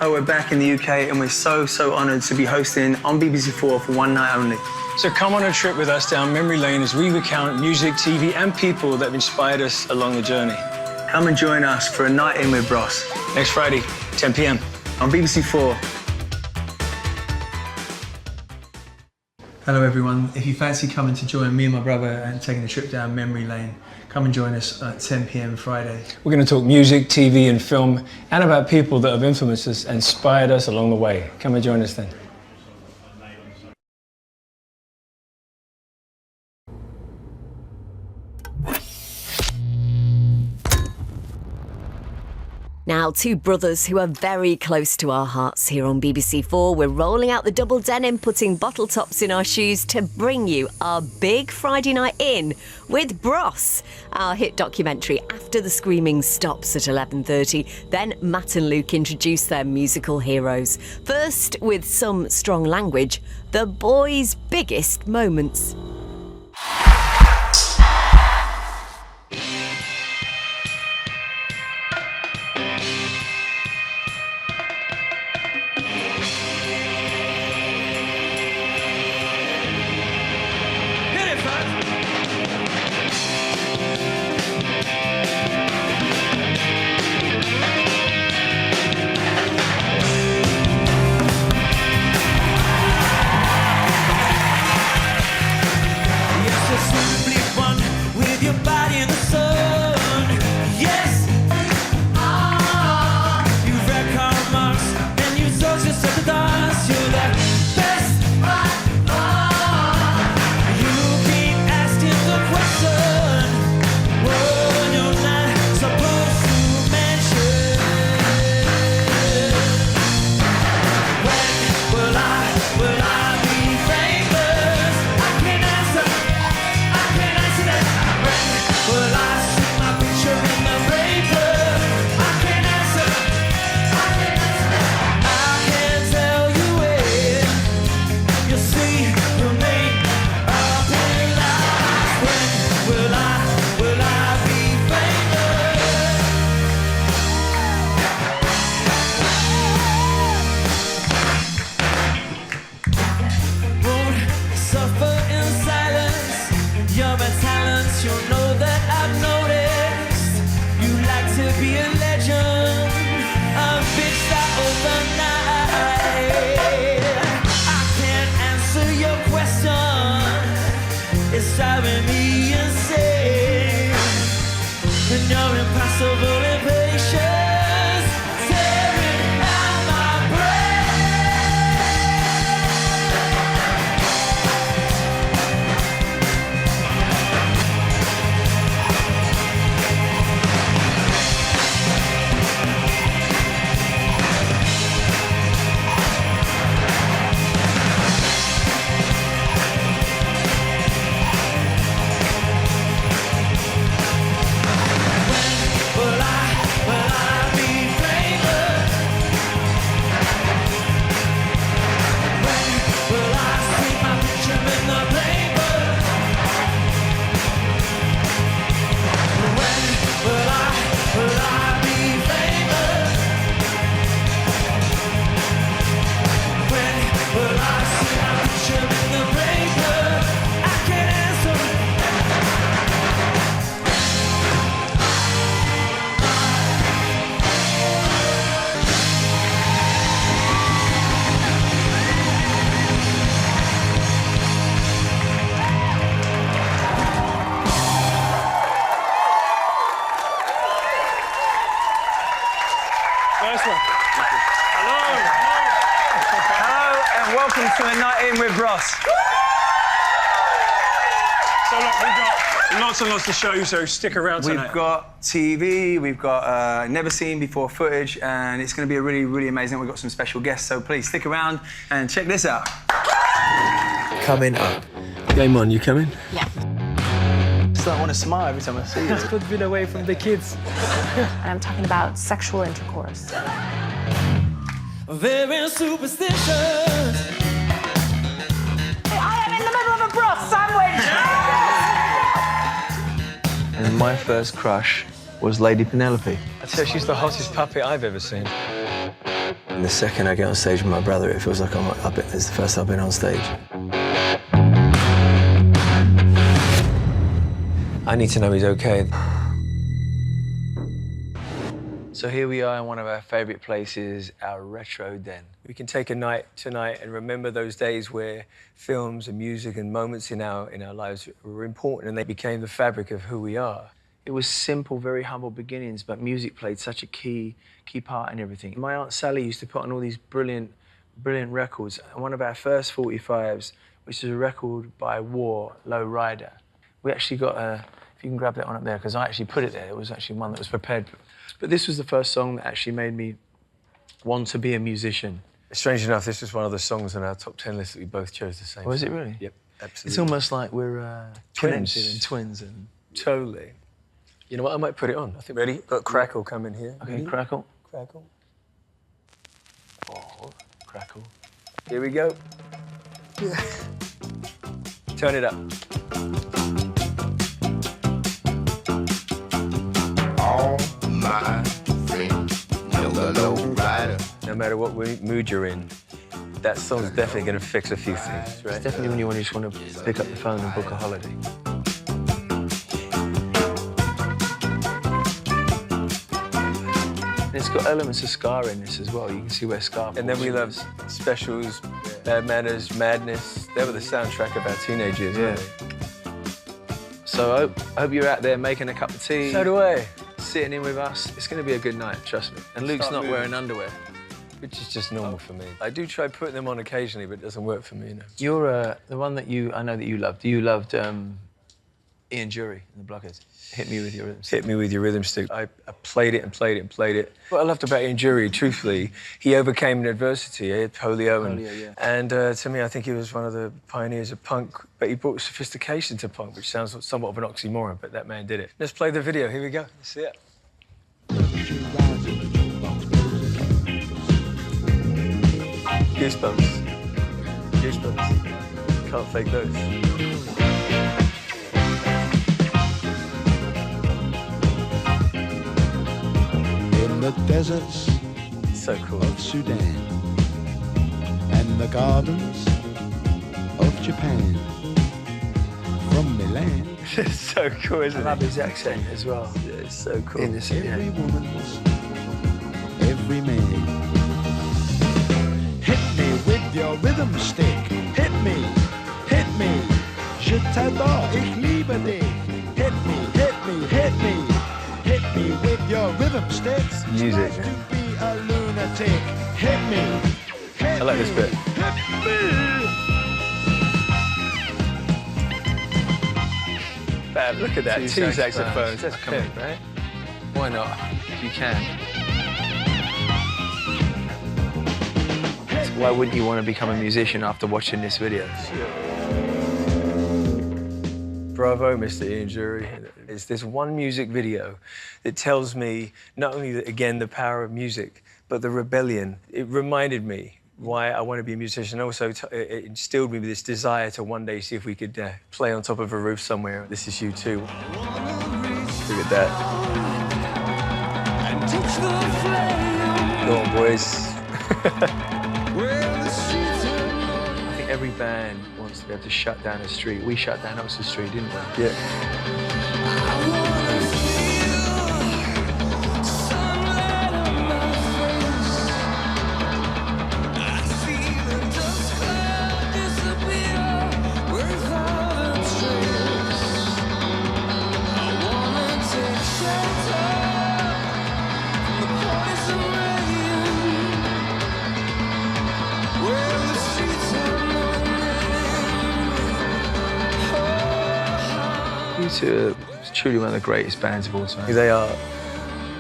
Oh, we're back in the UK and we're so honoured to be hosting on BBC4 for one night only. So come on a trip with us down memory lane as we recount music, TV and people that have inspired us along the journey. Come and join us for a night in with Bros. Next Friday, 10 p.m. on BBC4. Hello everyone, if you fancy coming to join me and my brother and taking a trip down memory lane, come and join us at 10 p.m. Friday. We're going to talk music, TV and film and about people that have influenced us and inspired us along the way. Come and join us then. Now, two brothers who are very close to our hearts here on BBC4. We're rolling out the double denim, putting bottle tops in our shoes to bring you our big Friday night in with Bros, our hit documentary after the screaming stops at 11:30. Then Matt and Luke introduce their musical heroes. First, with some strong language, the boys' biggest moments. Welcome to a night in with Bros. So look, we've got lots and lots to show you, so stick around tonight. We've got TV, we've got never seen before footage, and it's going to be a really amazing. We've got some special guests, so please stick around and check this out. Coming up. Game on, you coming? Yeah. So I want to smile every time I see you. It's good being away from the kids. And I'm talking about sexual intercourse. There is superstition. I am in the middle of a broth sandwich! And my first crush was Lady Penelope. I tell you, she's the hottest puppet I've ever seen. And the second I get on stage with my brother, it feels like it's the first time I've been on stage. I need to know he's okay. So here we are in one of our favourite places, our retro den. We can take a night tonight and remember those days where films and music and moments in our lives were important and they became the fabric of who we are. It was simple, very humble beginnings, but music played such a key part in everything. My Aunt Sally used to put on all these brilliant records. And one of our first 45s, which is a record by War, Low Rider. We actually got if you can grab that one up there, because I actually put it there. It was actually one that was prepared. But this was the first song that actually made me want to be a musician. Strange enough, this was one of the songs on our top 10 list that we both chose the same. Oh, is it really? Yep, absolutely. It's almost like we're connected and twins and... Totally. You know what, I might put it on. I think ready? Got Crackle coming here. Okay, ready? Crackle. Crackle. Oh, Crackle. Here we go. Yeah. Turn it up. All my friends know the low rider. No matter what mood you're in, that song's definitely going to fix a few things, right? It's definitely when you just want to pick up the phone and book a holiday. And it's got elements of Scar in this as well. You can see where Scar falls. And then we love Specials, Bad Manners, Madness. They were the soundtrack of our teenage years, weren't they? So I hope you're out there making a cup of tea. So do I. Sitting in with us. It's going to be a good night, trust me. And Luke's not wearing underwear. Which is just normal for me. I do try putting them on occasionally, but it doesn't work for me, you know. You're the one that I know that you loved. You loved Ian Jury in the Blockheads. Hit Me With Your Rhythm Stick. Hit Me With Your Rhythm Stick. I played it and played it and played it. What I loved about Ian Jury, truthfully, he overcame an adversity. He had polio. And to me, I think he was one of the pioneers of punk, but he brought sophistication to punk, which sounds somewhat of an oxymoron, but that man did it. Let's play the video. Here we go. Let's see it. Goosebumps. Goosebumps. Can't fake those. In the deserts So cool. of Sudan and the gardens of Japan, from Milan. It's so cool, isn't I it? love his accent as well. Yeah, it's so cool. In this, Every woman's, every man. Hit me with your rhythm stick. Hit me, hit me. Je t'adore, ich liebe dich. Hit me, hit me, hit me. Hit me with your rhythm sticks. Music, Strive man. to be a lunatic. Hit me, hit I like this me, bit. Hit me. Bam, look at that. Two saxophones. That's Come on, cool. right? Why not? If you can. So why wouldn't you want to become a musician after watching this video? Bravo, Mr. Ian Jury. It's this one music video that tells me not only, again, the power of music, but the rebellion. It reminded me why I want to be a musician. Also, it instilled me with this desire to one day see if we could play on top of a roof somewhere. This is you too. Look at that. Go on, boys. I think every band wants to be able to shut down a street. We shut down Oxford Street, didn't we? Yeah. You two are truly one of the greatest bands of all time. They are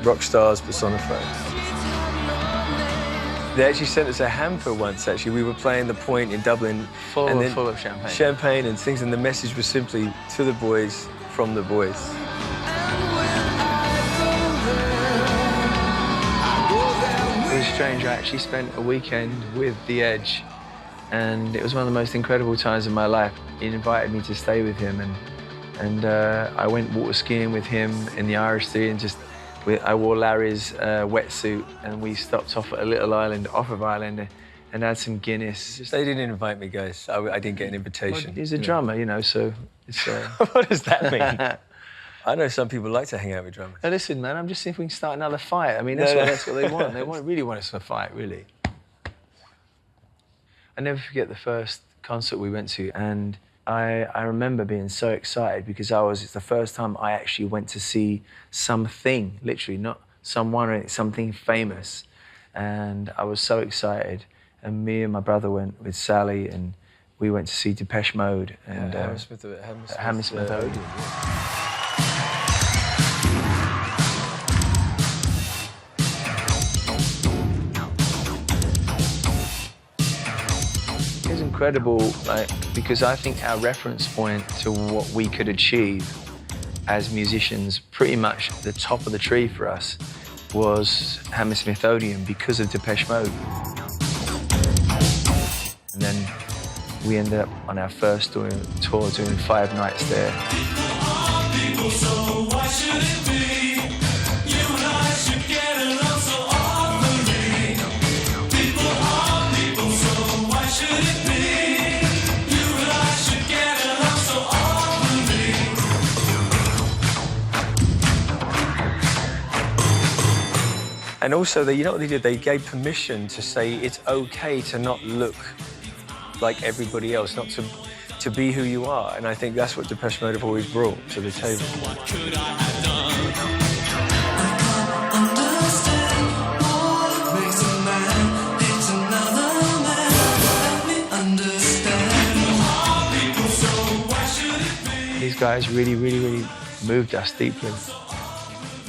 rock stars personified. They actually sent us a hamper once, actually. We were playing the Point in Dublin. Full and then of champagne. Champagne and things, and the message was simply, to the boys, from the boys. It was strange. I actually spent a weekend with The Edge, and it was one of the most incredible times of my life. He invited me to stay with him, and I went water skiing with him in the Irish Sea and just I wore Larry's wetsuit, and we stopped off at a little island off of Ireland and had some Guinness. They didn't invite me, guys. I didn't get an invitation. Well, he's a drummer, you know, so it's... What does that mean? I know some people like to hang out with drummers. Now listen, man, I'm just seeing if we can start another fight. I mean, that's what they want. They really want us to fight, really. I never forget the first concert we went to, and I remember being so excited because it's the first time I actually went to see something, literally, not someone or something famous. And I was so excited. And me and my brother went with Sally, and we went to see Depeche Mode and Hammersmith Odeon. It's incredible, like, because I think our reference point to what we could achieve as musicians, pretty much the top of the tree for us, was Hammersmith Odeon because of Depeche Mode. And then we ended up on our first tour doing 5 nights there. And also, you know what they did? They gave permission to say it's okay to not look like everybody else, not to be who you are. And I think that's what Depeche Mode have always brought to the table. What could I have done? These guys really, really, really moved us deeply.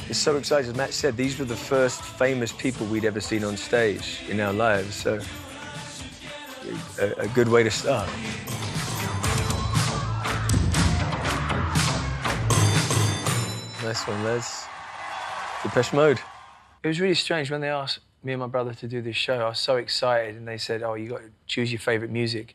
It's so exciting. As Matt said, these were the first famous people we'd ever seen on stage in our lives, so a good way to start. Nice one, lads. Depeche Mode. It was really strange when they asked me and my brother to do this show. I was so excited, and they said, "Oh, you got to choose your favourite music,"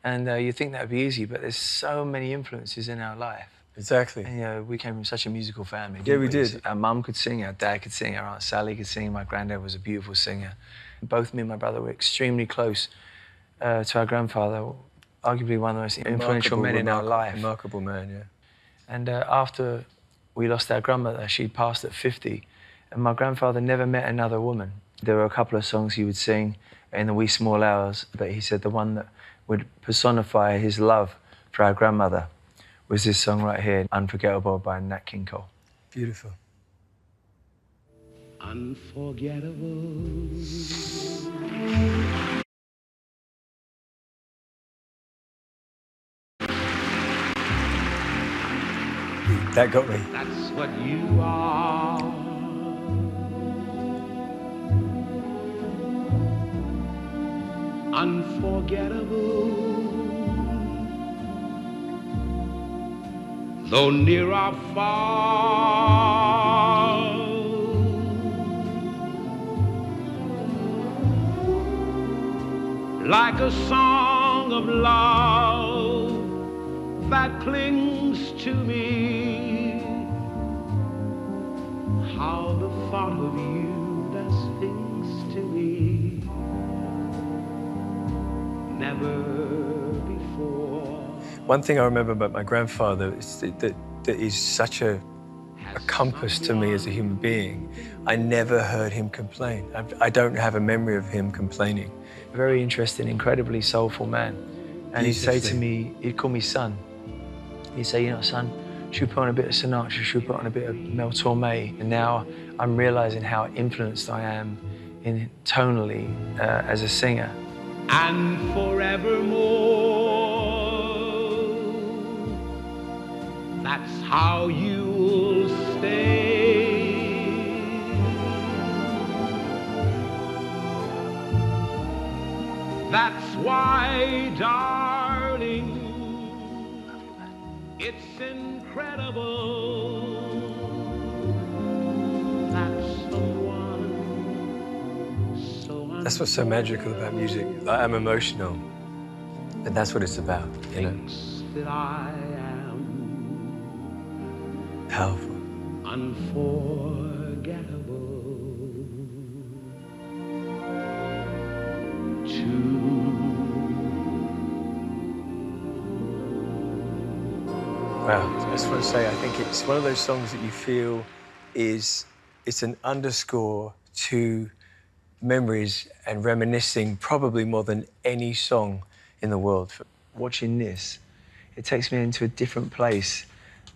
and you think that would be easy, but there's so many influences in our life. Exactly. And, you know, we came from such a musical family. Yeah, we did. Our mum could sing, our dad could sing, our Aunt Sally could sing, my granddad was a beautiful singer. Both me and my brother were extremely close to our grandfather, arguably one of the most influential men in our life. Remarkable man, yeah. And after we lost our grandmother, she passed at 50, and my grandfather never met another woman. There were a couple of songs he would sing in the wee small hours, but he said the one that would personify his love for our grandmother was this song right here, Unforgettable by Nat King Cole. Beautiful. Unforgettable. That got me. That's what you are. Unforgettable. Though near or far, like a song of love that clings to me. How the thought of you does things to me. Never before. One thing I remember about my grandfather is that he's such a compass to me as a human being. I never heard him complain. I don't have a memory of him complaining. Very interesting, incredibly soulful man. And he'd say to me, he'd call me son. He'd say, you know, son, should we put on a bit of Sinatra, should we put on a bit of Mel Torme? And now I'm realizing how influenced I am in tonally as a singer. And forevermore, that's how you'll stay. That's why, darling, it's incredible that someone so That's what's so magical about music. I'm emotional, and that's what it's about, you know? that I am Powerful. unforgettable. I just want to say, I think it's one of those songs that you feel it's an underscore to memories and reminiscing probably more than any song in the world. Watching this, it takes me into a different place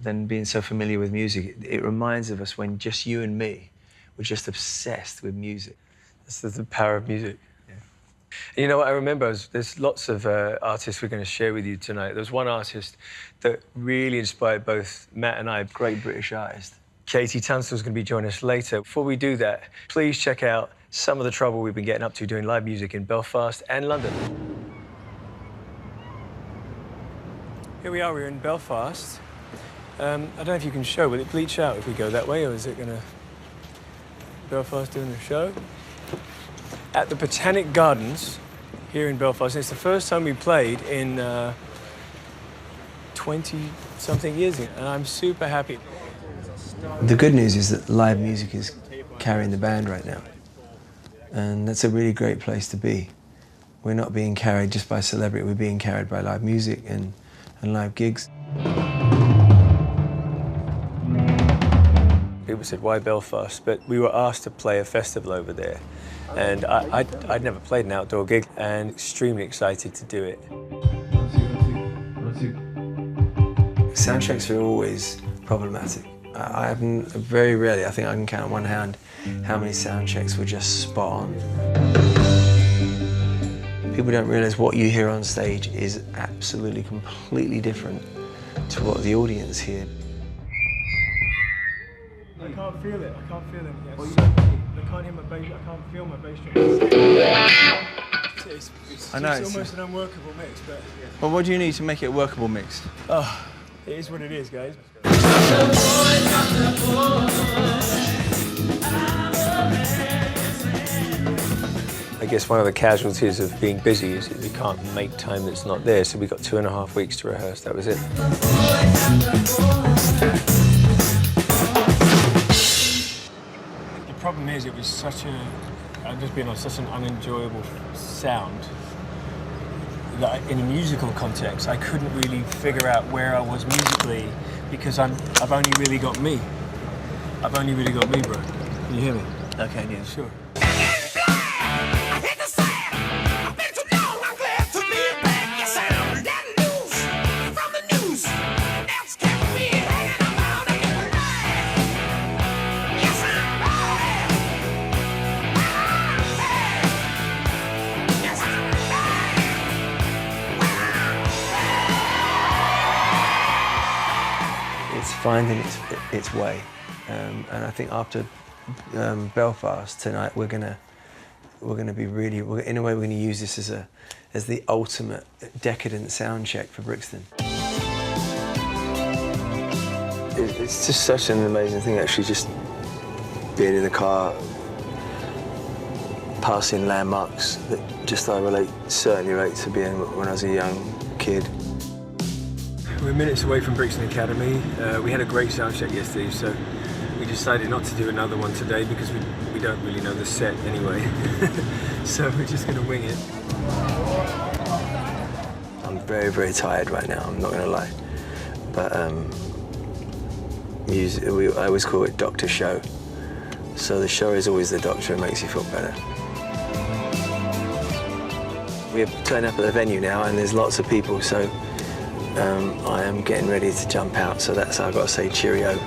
than being so familiar with music. It reminds of us when just you and me were just obsessed with music. That's the power of music. Yeah. And you know what I remember? There's lots of artists we're going to share with you tonight. There's one artist that really inspired both Matt and I, great British artist. KT Tunstall is going to be joining us later. Before we do that, please check out some of the trouble we've been getting up to doing live music in Belfast and London. Here we are, we're in Belfast. I don't know if you can show, will it bleach out if we go that way, or is it going to... Belfast doing the show? At the Botanic Gardens here in Belfast. It's the first time we played in 20-something years ago, and I'm super happy. The good news is that live music is carrying the band right now. And that's a really great place to be. We're not being carried just by celebrity, we're being carried by live music and live gigs. People said, why Belfast? But we were asked to play a festival over there. And I'd never played an outdoor gig, and extremely excited to do it. Soundchecks are always problematic. I haven't, very rarely, I think I can count on one hand how many soundchecks were just spot on. People don't realise what you hear on stage is absolutely, completely different to what the audience hear. I can't feel it, I can't feel it. Yes. I can't hear my bass, I can't feel my bass drum. It's almost an unworkable mix, but... Well, what do you need to make it a workable mix? Oh, it is what it is, guys. I guess one of the casualties of being busy is that you can't make time that's not there, so we got 2.5 weeks to rehearse, that was it. The problem is, it was such a, I'm just being honest, such an unenjoyable sound that in a musical context, I couldn't really figure out where I was musically because I've only really got me. I've only really got me, bro. Can you hear me? Okay, yeah. Sure. Finding its way, and I think after Belfast tonight, we're gonna be really, in a way, we're gonna use this as the ultimate decadent sound check for Brixton. It's just such an amazing thing, actually, just being in the car, passing landmarks that just I certainly relate to being when I was a young kid. We're minutes away from Brixton Academy. We had a great sound check yesterday, so we decided not to do another one today because we don't really know the set anyway. So we're just going to wing it. I'm very, very tired right now, I'm not going to lie. But music, I always call it doctor show. So the show is always the doctor, it makes you feel better. We're turning up at the venue now and there's lots of people, so I am getting ready to jump out, so that's how I've got to say cheerio.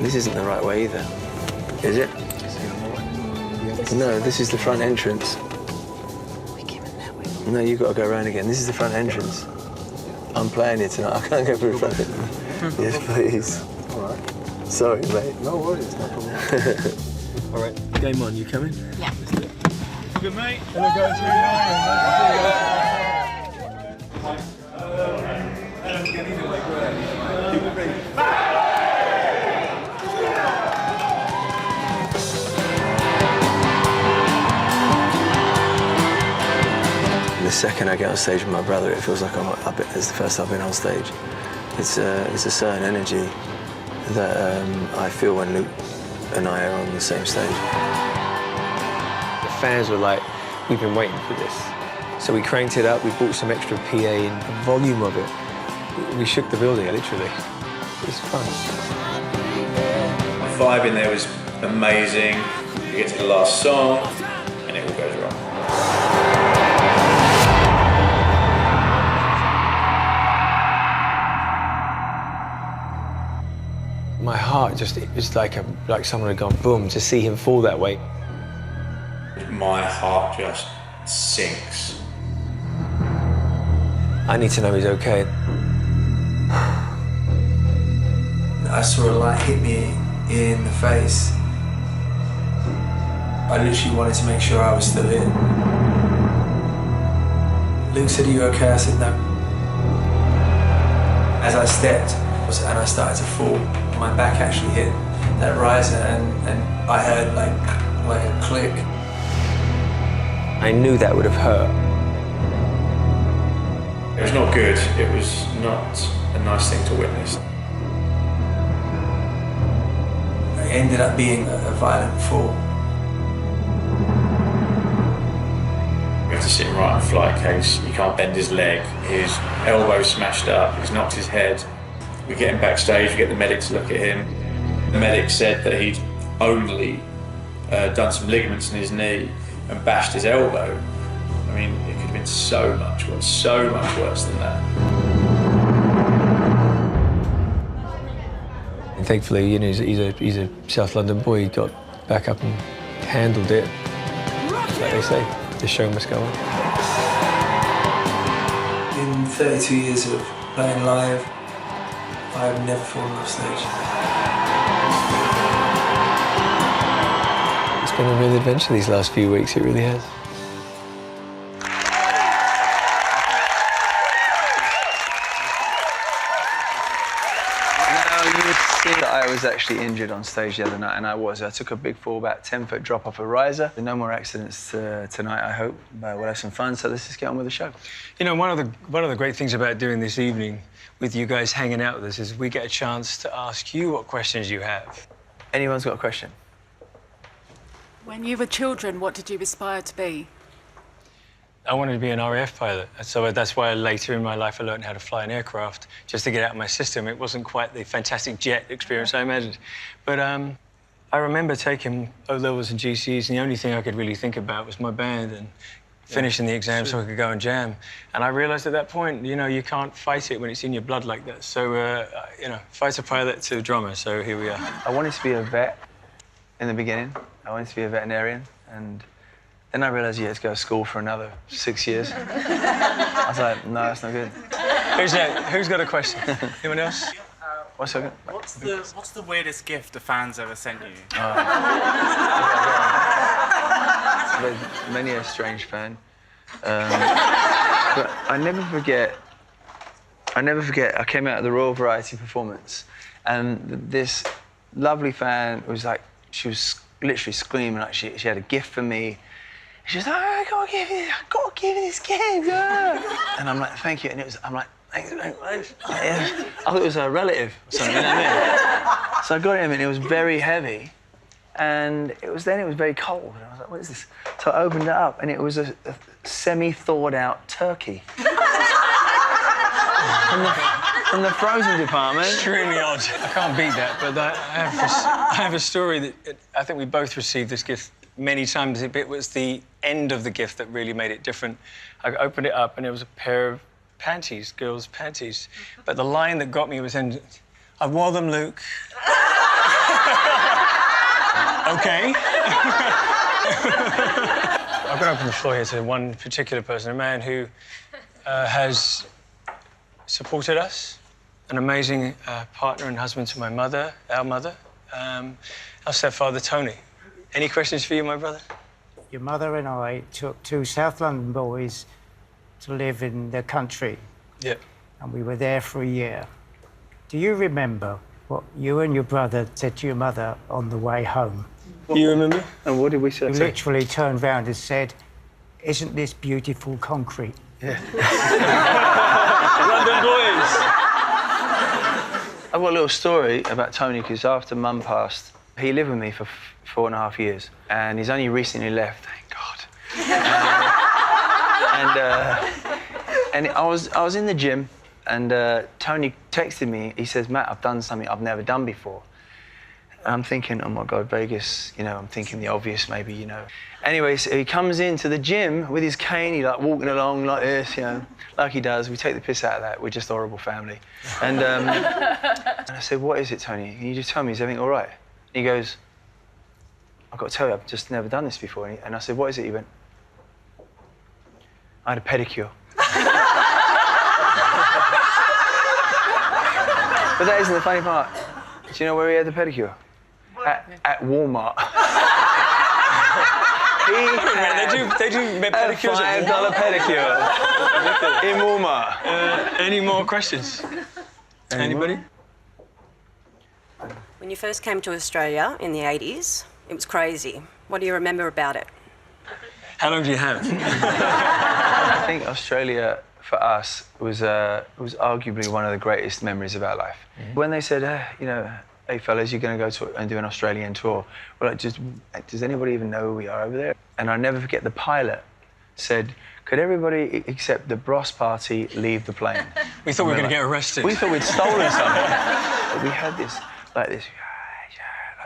This isn't the right way either, is it? No, this is the front entrance. No, you've got to go around again. This is the front entrance. I'm playing it tonight, I can't go through the front. Yes, please. All right. Sorry, mate. No worries, no problem. All right, game on, you coming? Yeah. Good, mate. Hello, guys. Here you are. The second I get on stage with my brother, it feels like it's the first time I've been on stage. It's a certain energy that I feel when Luke and I are on the same stage. The fans were like, we've been waiting for this. So we cranked it up, we bought some extra PA, and the volume of it We shook the building, literally. It was fun. The vibe in there was amazing. You get to the last song, and it all goes wrong. My heart just, it was like someone had gone boom to see him fall that way. My heart just sinks. I need to know he's okay. I saw a light hit me in the face. I literally wanted to make sure I was still here. Luke said, "Are you okay?" I said, "No." As I stepped and I started to fall, my back actually hit that riser and I heard like a click. I knew that would have hurt. It was not good. It was not a nice thing to witness. It ended up being a violent fall. We have to sit him right on a flight case. You can't bend his leg. His elbow's smashed up. He's knocked his head. We get him backstage. We get the medic to look at him. The medic said that he'd only done some ligaments in his knee and bashed his elbow. I mean, it could have been so much worse than that. And thankfully, you know, he's a South London boy. He got back up and handled it. Like they say, the show must go on. In 32 years of playing live, I've never fallen off stage. It's been a real adventure these last few weeks, it really has. I was actually injured on stage the other night, and I took a big fall, about 10-foot drop off a riser. No more accidents tonight, I hope. We'll have some fun, so let's just get on with the show. You know, one of the great things about doing this evening with you guys hanging out with us is we get a chance to ask you what questions you have. Anyone's got a question? When you were children, what did you aspire to be? I wanted to be an RAF pilot, so that's why later in my life I learned how to fly an aircraft, just to get out of my system. It wasn't quite the fantastic jet experience I imagined. But I remember taking O-levels and GCs, and the only thing I could really think about was my band and finishing the exam so I could go and jam. And I realised at that point, you know, you can't fight it when it's in your blood like that. So, you know, fighter pilot to drummer, so here we are. I wanted to be a vet in the beginning. I wanted to be a veterinarian, and then I realised you had to go to school for another 6 years. I was like, no, that's not good. Who's got a question? Anyone else? What's the weirdest gift the fans ever sent you? Many a strange fan. But I never forget, I came out of the Royal Variety performance, and this lovely fan was like, she was literally screaming, like she had a gift for me. She was like, I gotta give you this gift, yeah. And I'm like, thank you. And I'm like, thanks. Yeah. I thought it was a relative or something, you know what I mean? So I got it him, and it was very heavy. And it was very cold. And I was like, what is this? So I opened it up, and it was a semi-thawed out turkey. From the frozen department. Extremely odd. I can't beat that, but I have a story that I think we both received this gift many times. It was the end of the gift that really made it different. I opened it up, and it was a pair of panties, girls' panties. But the line that got me was, I wore them, Luke. Okay. I'm going to open the floor here to one particular person, a man who has supported us, an amazing partner and husband to my mother, our mother, our stepfather, Tony. Any questions for you, my brother? Your mother and I took two South London boys to live in the country. Yep. And we were there for a year. Do you remember what you and your brother said to your mother on the way home? You remember? And what did we say? You literally turned round and said, "Isn't this beautiful concrete?" Yeah. London boys. I've got a little story about Tony, because after Mum passed, he lived with me for 4.5 years, and he's only recently left, thank God. And I was in the gym, And Tony texted me. He says, Matt, I've done something I've never done before. And I'm thinking, oh my God, Vegas, you know, I'm thinking the obvious maybe, you know. Anyway, so he comes into the gym with his cane, he like walking along like this, you know, like he does. We take the piss out of that. We're just a horrible family. And, and I said, what is it, Tony? Can you just tell me, is everything all right? And he goes, I've got to tell you, I've just never done this before. And I said, what is it? He went, I had a pedicure. But that isn't the funny part. Do you know where he had the pedicure? At Walmart. They do pedicures a $5 pedicure in Walmart. Any more questions? Anybody? When you first came to Australia in the 80s, it was crazy. What do you remember about it? How long do you have? I think Australia, for us, was arguably one of the greatest memories of our life. When they said, you know, hey fellas, you're going to go and do an Australian tour. We're like, does anybody even know who we are over there? And I'll never forget the pilot said, could everybody except the Bros party leave the plane? We thought we were going to get arrested. We thought we'd stolen something. But we had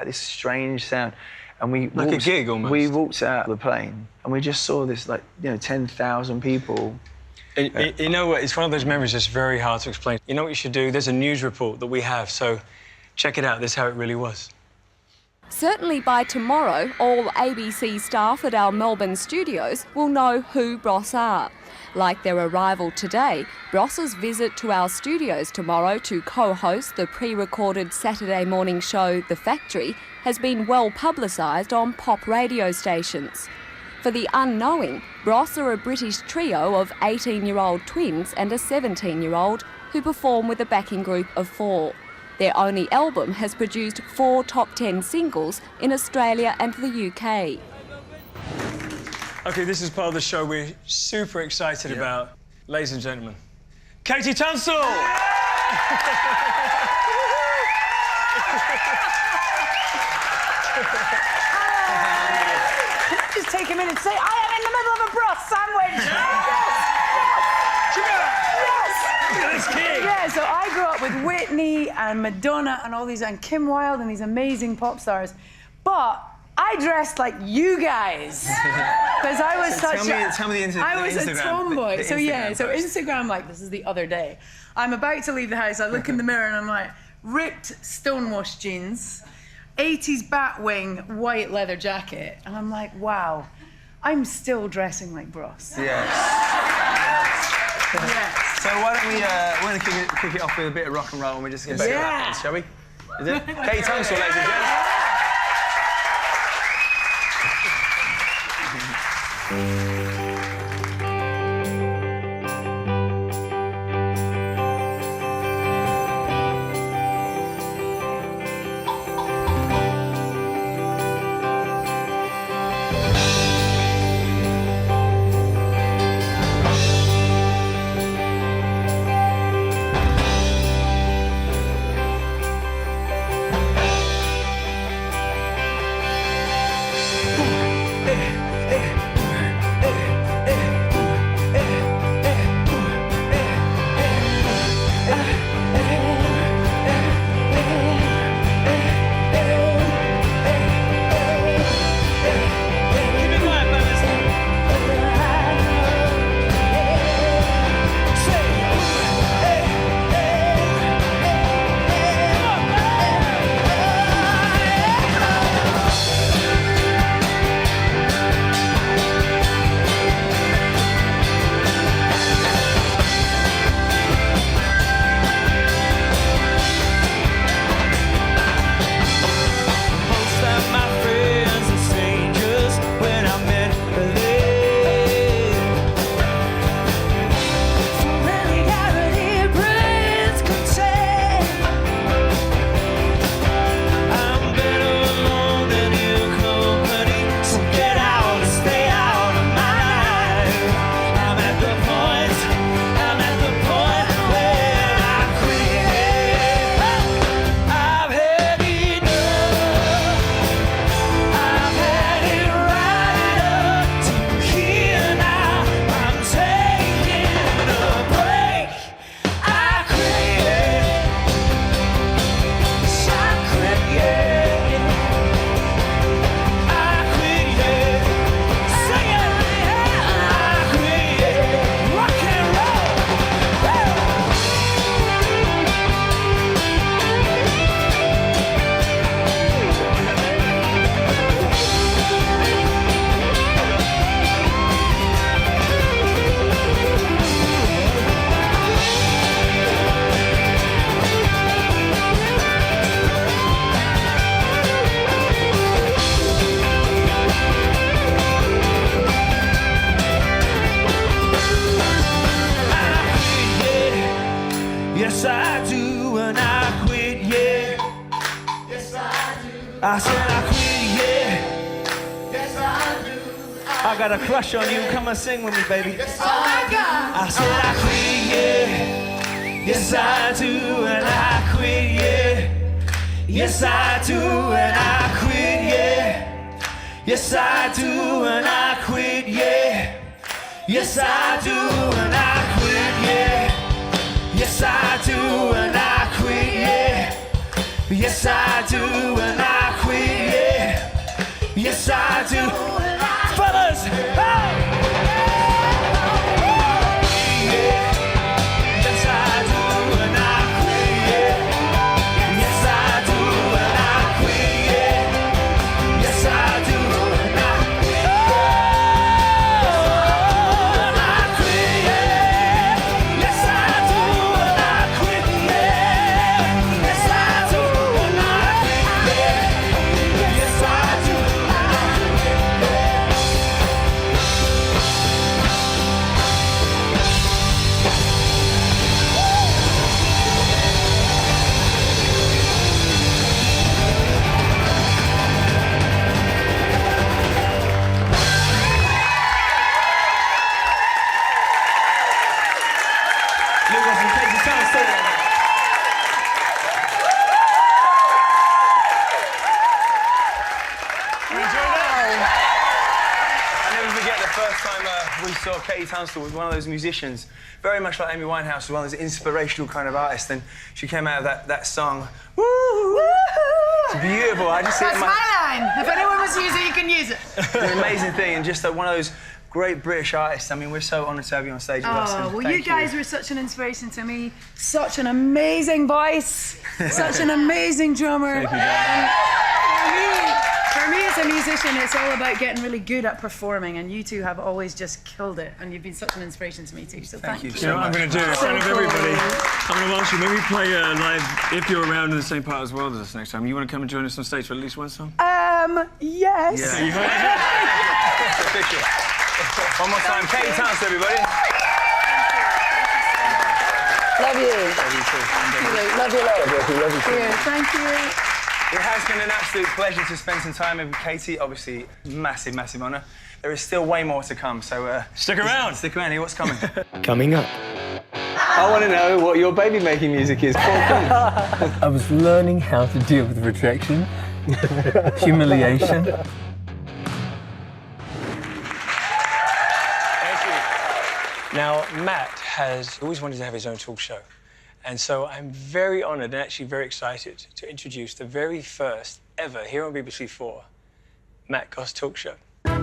this strange sound. And we like walked, a gig almost. We walked out of the plane and we just saw this, like, you know, 10,000 people. And, you know what? It's one of those memories that's very hard to explain. You know what you should do? There's a news report that we have, so check it out. This is how it really was. Certainly by tomorrow, all ABC staff at our Melbourne studios will know who Bros are. Like their arrival today, Bros's visit to our studios tomorrow to co-host the pre-recorded Saturday morning show The Factory has been well publicised on pop radio stations. For the unknowing, Bros are a British trio of 18-year-old twins and a 17-year-old who perform with a backing group of 4. Their only album has produced 4 top 10 singles in Australia and the UK. OK, this is part of the show we're super excited about. Ladies and gentlemen, KT Tunstall! Just take a minute to say, I am in the middle of a Bros sandwich! Yeah, so I grew up with Whitney and Madonna and all these, and Kim Wilde and these amazing pop stars. But I dressed like you guys. Because I was tell me I was Instagram, a tomboy. the So Instagram yeah, so post. Instagram, like, this is the other day. I'm about to leave the house, I look in the mirror and I'm like, ripped stonewashed jeans, 80s Batwing white leather jacket, and I'm like, wow, I'm still dressing like Bros. Yes. Yes. So why don't we, we're going to kick it off with a bit of rock and roll and we're just going to Yeah. shall we? Is it? KT Tunstall, ladies and gents. I said I quit, yeah. Yes, I do. I got a crush on you. Come and sing with me, baby. Oh my God. I said I quit, yeah. Yes, I do, and I quit, yeah. Yes, I do, and I quit, yeah. Yes, I do, and I quit, yeah. Yes, I do, and I quit, yeah. Yes, I do, and I quit, yeah. Yes, I do, and I quit, yeah. Yes, I do. Fellas, hey! Luke Goss and KT Tunstall. I'll never forget the first time we saw KT Tunstall with one of those musicians, very much like Amy Winehouse, was one of those inspirational kind of artists, and she came out of that song. Woo! It's beautiful. I just see That's it in my line. If anyone wants to use it, you can use it. It's an amazing thing, and just like one of those great British artists. I mean, we're so honoured to have you on stage with us. Oh, and well, thank you guys were such an inspiration to me. Such an amazing voice. Such an amazing drummer. Thank you, And for me, as a musician, it's all about getting really good at performing, and you two have always just killed it, and you've been such an inspiration to me too. So thank you. You know what I'm going to do in front of everybody? I'm going to ask you, maybe play live, if you're around in the same part as well as us next time. You want to come and join us on stage for at least one song? Yes. Yeah, you heard It's official. One more time, KT Tunstall, everybody. Love you. Love you too. Love you, love you too. Thank you. It has been an absolute pleasure to spend some time with KT. Obviously, massive, massive honour. There is still way more to come, so stick around. Stick around. Hear what's coming. Coming up. I want to know what your baby making music is. I was learning how to deal with rejection, humiliation. Now, Matt has always wanted to have his own talk show. And so I'm very honoured and actually very excited to introduce the very first ever here on BBC4, Matt Goss Talk Show. My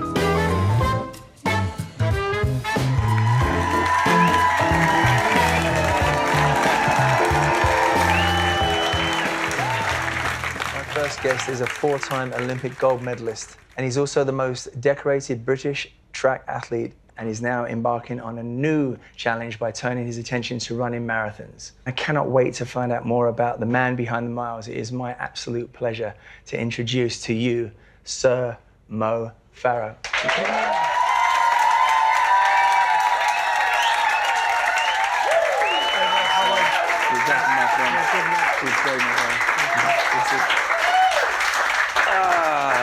first guest is a four-time Olympic gold medalist, and he's also the most decorated British track athlete, and is now embarking on a new challenge by turning his attention to running marathons. I cannot wait to find out more about the man behind the miles. It is my absolute pleasure to introduce to you Sir Mo Farah.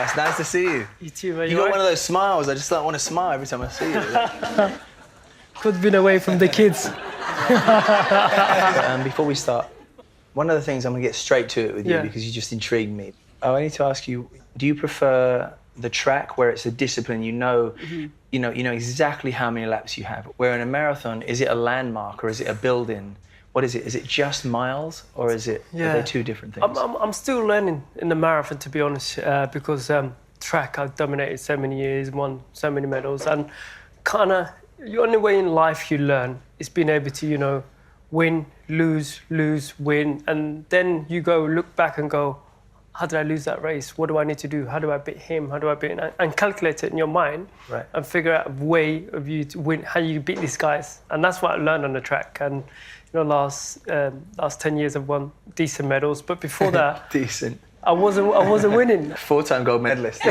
It's nice to see you. You too, man. You got one of those smiles. I just don't want to smile every time I see you. Could been away from the kids. Before we start, one of the things I'm going to get straight to it with you because you just intrigued me. I need to ask you, do you prefer the track where it's a discipline, you know exactly how many laps you have? Where in a marathon, is it a landmark or is it a building? What is it? Is it just miles, or is it? Are they two different things? I'm still learning in the marathon, to be honest, because track I've dominated so many years, won so many medals, and kind of the only way in life you learn is being able to, win, lose, win, and then you go look back and go, how did I lose that race? What do I need to do? How do I beat him? How do I beat him? And calculate it in your mind, right, and figure out a way of you to win, how you beat these guys, and that's what I learned on the track. And last 10 years I've won decent medals, but before that, decent. I wasn't winning. Four-time gold medalist.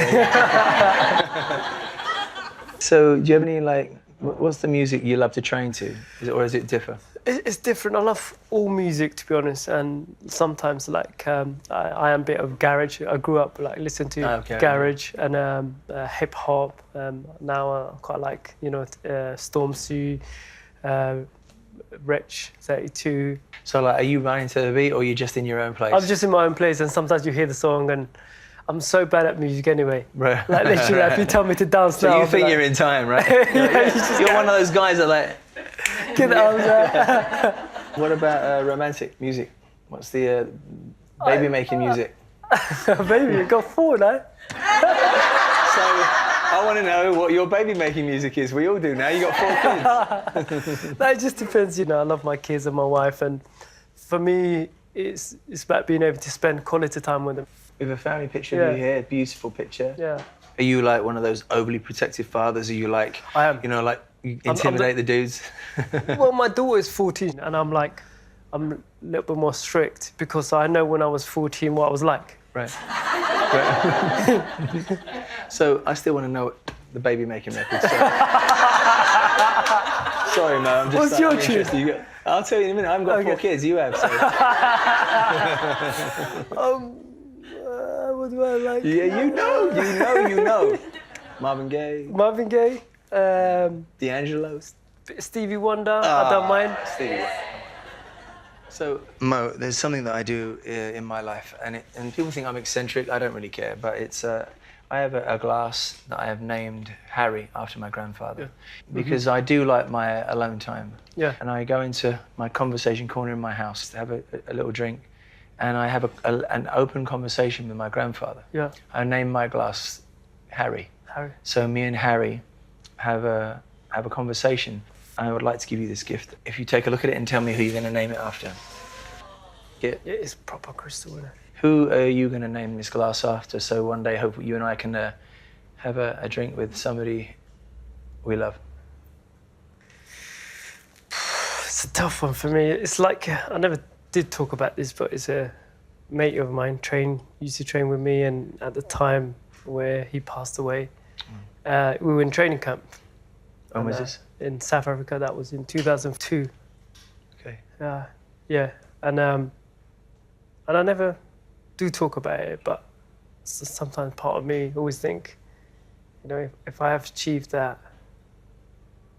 So, do you have any what's the music you love to train to, or does it differ? It's different. I love all music, to be honest, and sometimes like I am a bit of garage. I grew up like listening to garage and hip hop. Now I quite like Stormzy, Rich 32. So like, are you running to the beat or are you just in your own place? I'm just in my own place, and sometimes you hear the song and I'm so bad at music anyway. Right. Like literally, if you tell me to dance so now, you think like, you're in time, right? You're one of those guys that like. Get the arms out. What about romantic music? What's the baby making music? Baby, you got 4 now. So I want to know what your baby making music is. We all do now. You got 4 kids. No, it just depends, I love my kids and my wife, and for me, it's about being able to spend quality time with them. We have a family picture of you here, beautiful picture. Yeah. Are you like one of those overly protective fathers? Are you like, I am. Like you intimidate the dudes? Well, my daughter is 14, and I'm a little bit more strict because I know when I was 14 what I was like. Right. So I still want to know the baby making record. So. Sorry, man. I'm just. What's your tune? I'll tell you in a minute. I haven't got 4 kids. You have. So. What do I like? Yeah, you know. Marvin Gaye. D'Angelo. Stevie Wonder. I don't mind. Stevie Wonder. So, Mo, there's something that I do in my life, and people think I'm eccentric. I don't really care, but it's I have a glass that I have named Harry after my grandfather, because I do like my alone time. Yeah. And I go into my conversation corner in my house to have a little drink, and I have an open conversation with my grandfather. Yeah. I name my glass Harry. Harry. So me and Harry have a conversation. I would like to give you this gift. If you take a look at it and tell me who you're going to name it after. Yeah, it's proper crystal, isn't it? Who are you going to name this glass after? So one day, hopefully, you and I can have a drink with somebody we love. It's a tough one for me. It's like, I never did talk about this, but it's a mate of mine used to train with me, and at the time where he passed away, we were in training camp. When was this? In South Africa. That was in 2002. Okay. Yeah, and I never do talk about it, but sometimes part of me always think, if I have achieved that,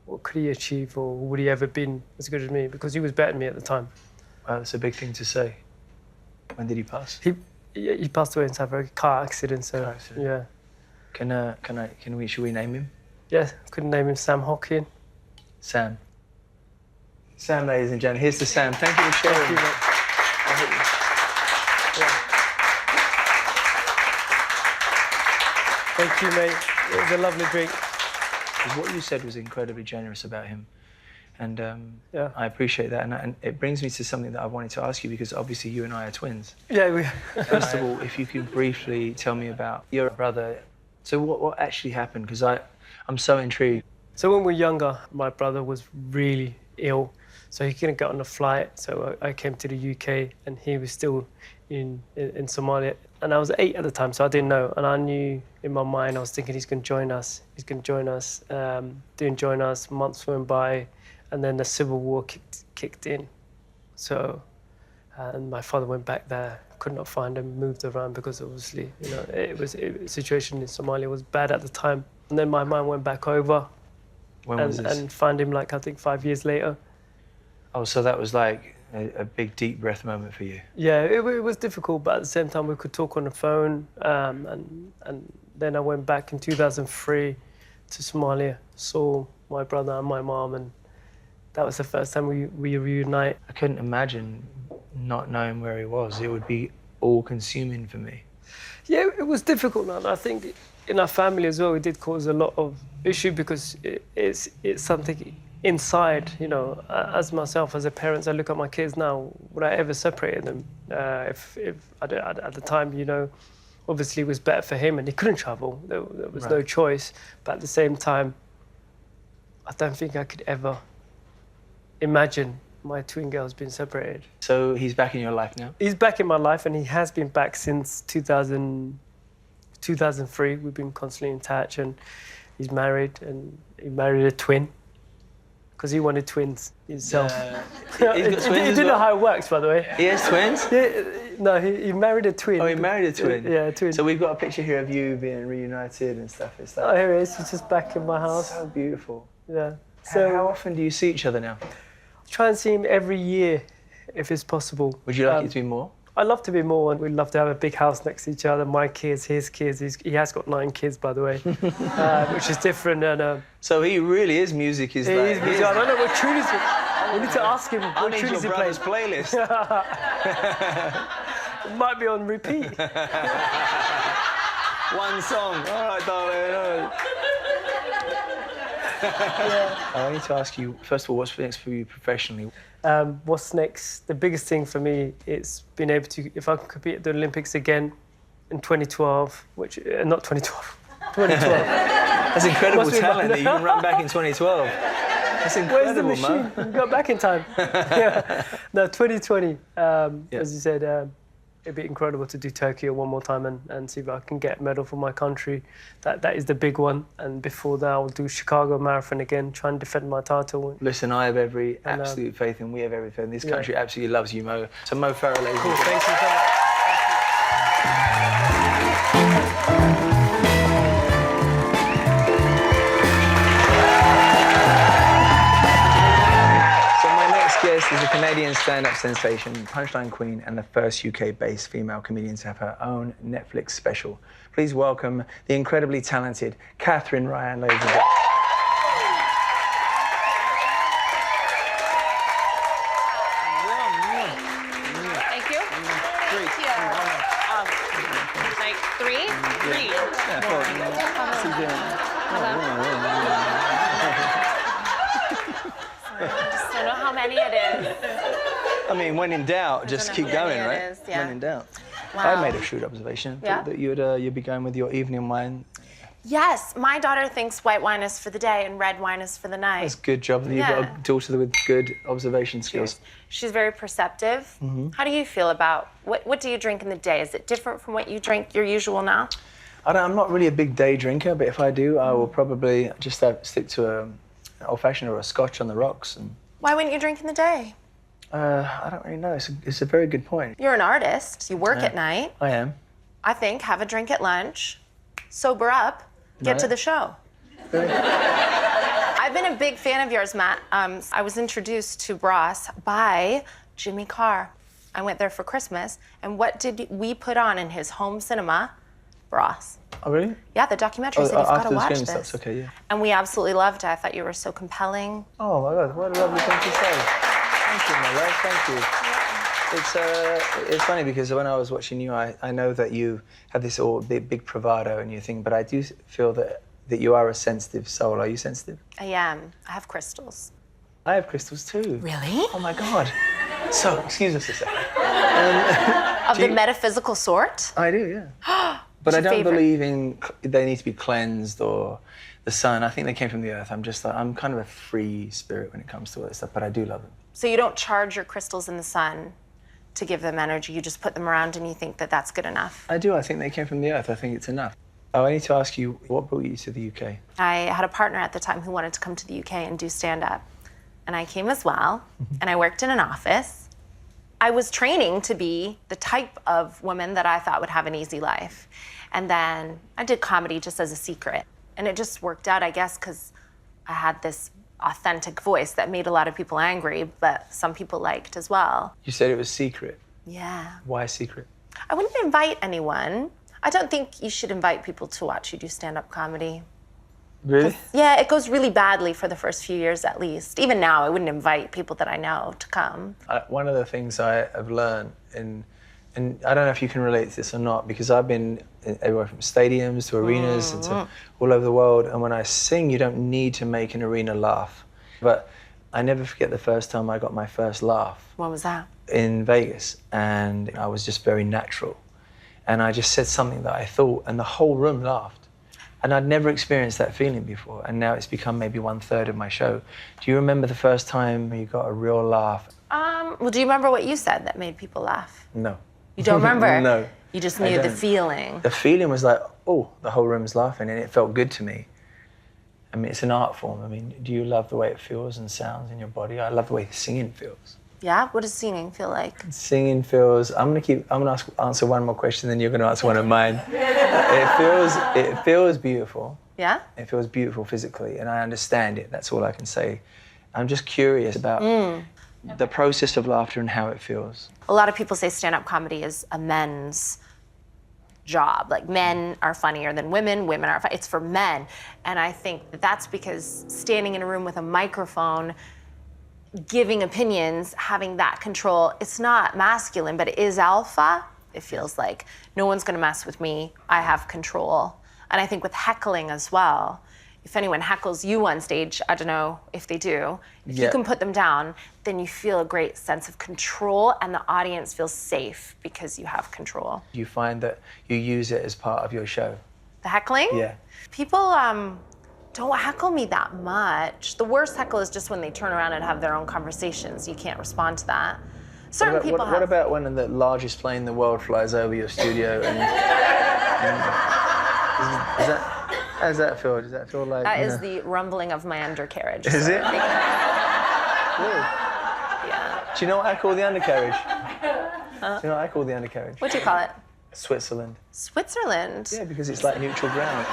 what could he achieve, or would he ever been as good as me? Because he was better than me at the time. Wow, that's a big thing to say. When did he pass? He passed away in South Africa, car accident. So car accident. Yeah. Should we name him? Yeah, couldn't name him Sam Hockin. Sam, ladies and gentlemen, here's to Sam. Thank you for sharing. Thank you, mate. Thank you, mate. It was a lovely drink. What you said was incredibly generous about him, and I appreciate that. And it brings me to something that I wanted to ask you, because obviously you and I are twins. Yeah, we. First of all, if you could briefly tell me about your brother. So what actually happened? Because I'm so intrigued. So when we were younger, my brother was really ill, so he couldn't get on a flight. So I came to the UK, and he was still in Somalia. And I was 8 at the time, so I didn't know. And I knew in my mind, I was thinking he's going to join us. He's going to join us. Didn't join us. Months went by, and then the civil war kicked in. So, and my father went back there, could not find him, moved around, because obviously, the situation in Somalia was bad at the time. And then my mum went back over. When was this? And found him, I think 5 years later. Oh, so that was like a big deep breath moment for you. Yeah, it was difficult, but at the same time we could talk on the phone. And then I went back in 2003 to Somalia, saw my brother and my mom, and that was the first time we reunite. I couldn't imagine not knowing where he was. It would be all-consuming for me. Yeah, it was difficult, and I think in our family as well, it did cause a lot of issue, because it's something inside, as myself, as a parent, I look at my kids now, would I ever separate them? If at the time, obviously it was better for him and he couldn't travel. There was no choice. But at the same time, I don't think I could ever imagine my twin girls being separated. So he's back in your life now? He's back in my life, and he has been back since 2003. We've been constantly in touch, and he's married, and he married a twin. because he wanted twins himself. He's got twins He as didn't know well? how it works, by the way. He has twins? No, he married a twin. Oh, he married a twin? Yeah, a twin. So we've got a picture here of you being reunited and stuff. Is that? Oh, here he is. He's just back in my house. So beautiful. Yeah. So how often do you see each other now? Try and see him every year, if it's possible. Would you like it to be more? I'd love to be more, and we'd love to have a big house next to each other. My kids, his kids. He has got 9 kids, by the way, which is different. And so he really is music. Is he like, is music. I don't know what tune is. We need to ask him what tune is he playing. Playlist. It might be on repeat. One song. All right, darling. I need to ask you, first of all, what's next for you professionally? What's next? The biggest thing for me is being able to, if I can compete at the Olympics again in 2012, which, not 2012, 2012. That's incredible talent that you can run back in 2012. That's incredible, Where's the machine? You got back in time. Yeah. No, 2020, as you said, it'd be incredible to do Tokyo one more time and see if I can get a medal for my country. That is the big one. And before that, I'll do Chicago Marathon again, try and defend my title. Listen, I have every absolute faith, and we have every faith. This country absolutely loves you, Mo. So Mo Farah, ladies and gentlemen. Thanks for coming. Guest is a Canadian stand-up sensation, punchline queen, and the first UK-based female comedian to have her own Netflix special. Please welcome the incredibly talented Katherine, ladies and gentlemen. Thank you. Thank you. Like 3? 3. I just don't know how many it is. I mean, when in doubt, just keep going, right? It is, yeah. When in doubt. Wow. I made a shrewd observation. Yeah? That you'd be going with your evening wine. Yes, my daughter thinks white wine is for the day and red wine is for the night. That's a good job. You've got a daughter with good observation skills. She's very perceptive. Mm-hmm. How do you feel about, what do you drink in the day? Is it different from what you drink your usual now? I'm not really a big day drinker, but if I do, I will probably just stick to an old-fashioned or a scotch on the rocks. And Why wouldn't you drink in the day? I don't really know. It's a very good point. You're an artist. You work at night. I am. I think have a drink at lunch, sober up, get to the show. Really? I've been a big fan of yours, Matt. I was introduced to Bros by Jimmy Carr. I went there for Christmas, and what did we put on in his home cinema? Bros. Oh, really? Yeah, the documentary. So you've got to watch this. Stuff's okay, yeah. And we absolutely loved it. I thought you were so compelling. Oh my God, what a lovely thing to say. Thank you, my love. Thank you. It's funny because when I was watching you, I know that you have this big bravado in your thing, but I do feel that you are a sensitive soul. Are you sensitive? I am. I have crystals. I have crystals too. Really? Oh my God. So, excuse us a second. Of the metaphysical sort? I do, yeah. But I don't believe in they need to be cleansed or the sun. I think they came from the earth. I'm kind of a free spirit when it comes to all that stuff, but I do love them. So you don't charge your crystals in the sun to give them energy. You just put them around and you think that that's good enough. I do. I think they came from the earth. I think it's enough. Oh, I need to ask you, what brought you to the UK? I had a partner at the time who wanted to come to the UK and do stand-up. And I came as well, and I worked in an office. I was training to be the type of woman that I thought would have an easy life. And then I did comedy just as a secret. And it just worked out, I guess, because I had this authentic voice that made a lot of people angry, but some people liked as well. You said it was secret. Yeah. Why secret? I wouldn't invite anyone. I don't think you should invite people to watch you do stand-up comedy. Really? Yeah, it goes really badly for the first few years at least. Even now, I wouldn't invite people that I know to come. One of the things I have learned, and I don't know if you can relate to this or not, because I've been everywhere from stadiums to arenas and to all over the world, and when I sing, you don't need to make an arena laugh. But I never forget the first time I got my first laugh. What was that? In Vegas, and I was just very natural. And I just said something that I thought, and the whole room laughed. And I'd never experienced that feeling before, and now it's become maybe 1/3 of my show. Do you remember the first time you got a real laugh? Well, do you remember what you said that made people laugh? No. You don't remember? No. You just knew the feeling. The feeling was like, oh, the whole room's laughing, and it felt good to me. I mean, it's an art form. I mean, do you love the way it feels and sounds in your body? I love the way singing feels. Yeah? What does singing feel like? Singing feels. I'm gonna answer one more question, then you're gonna answer one of mine. It feels beautiful. Yeah? It feels beautiful physically, and I understand it. That's all I can say. I'm just curious about the process of laughter and how it feels. A lot of people say stand-up comedy is a men's job. Like, men are funnier than women, women are it's for men. And I think that's because standing in a room with a microphone, giving opinions, having that control, it's not masculine, but it is alpha. It feels like no one's gonna mess with me. I have control. And I think with heckling as well, if anyone heckles you on stage, I don't know if they do, if you can put them down, then you feel a great sense of control and the audience feels safe because you have control. Do you find that you use it as part of your show? The heckling? Yeah. People don't heckle me that much. The worst heckle is just when they turn around and have their own conversations. You can't respond to that. Certain people have. What about when the largest plane in the world flies over your studio and how does that feel? Does that feel like... That is the rumbling of my undercarriage. Is it? Really? Yeah. Do you know what I call the undercarriage? Do you know what I call the undercarriage? What do you call it? Switzerland. Switzerland? Yeah, because it's like neutral ground.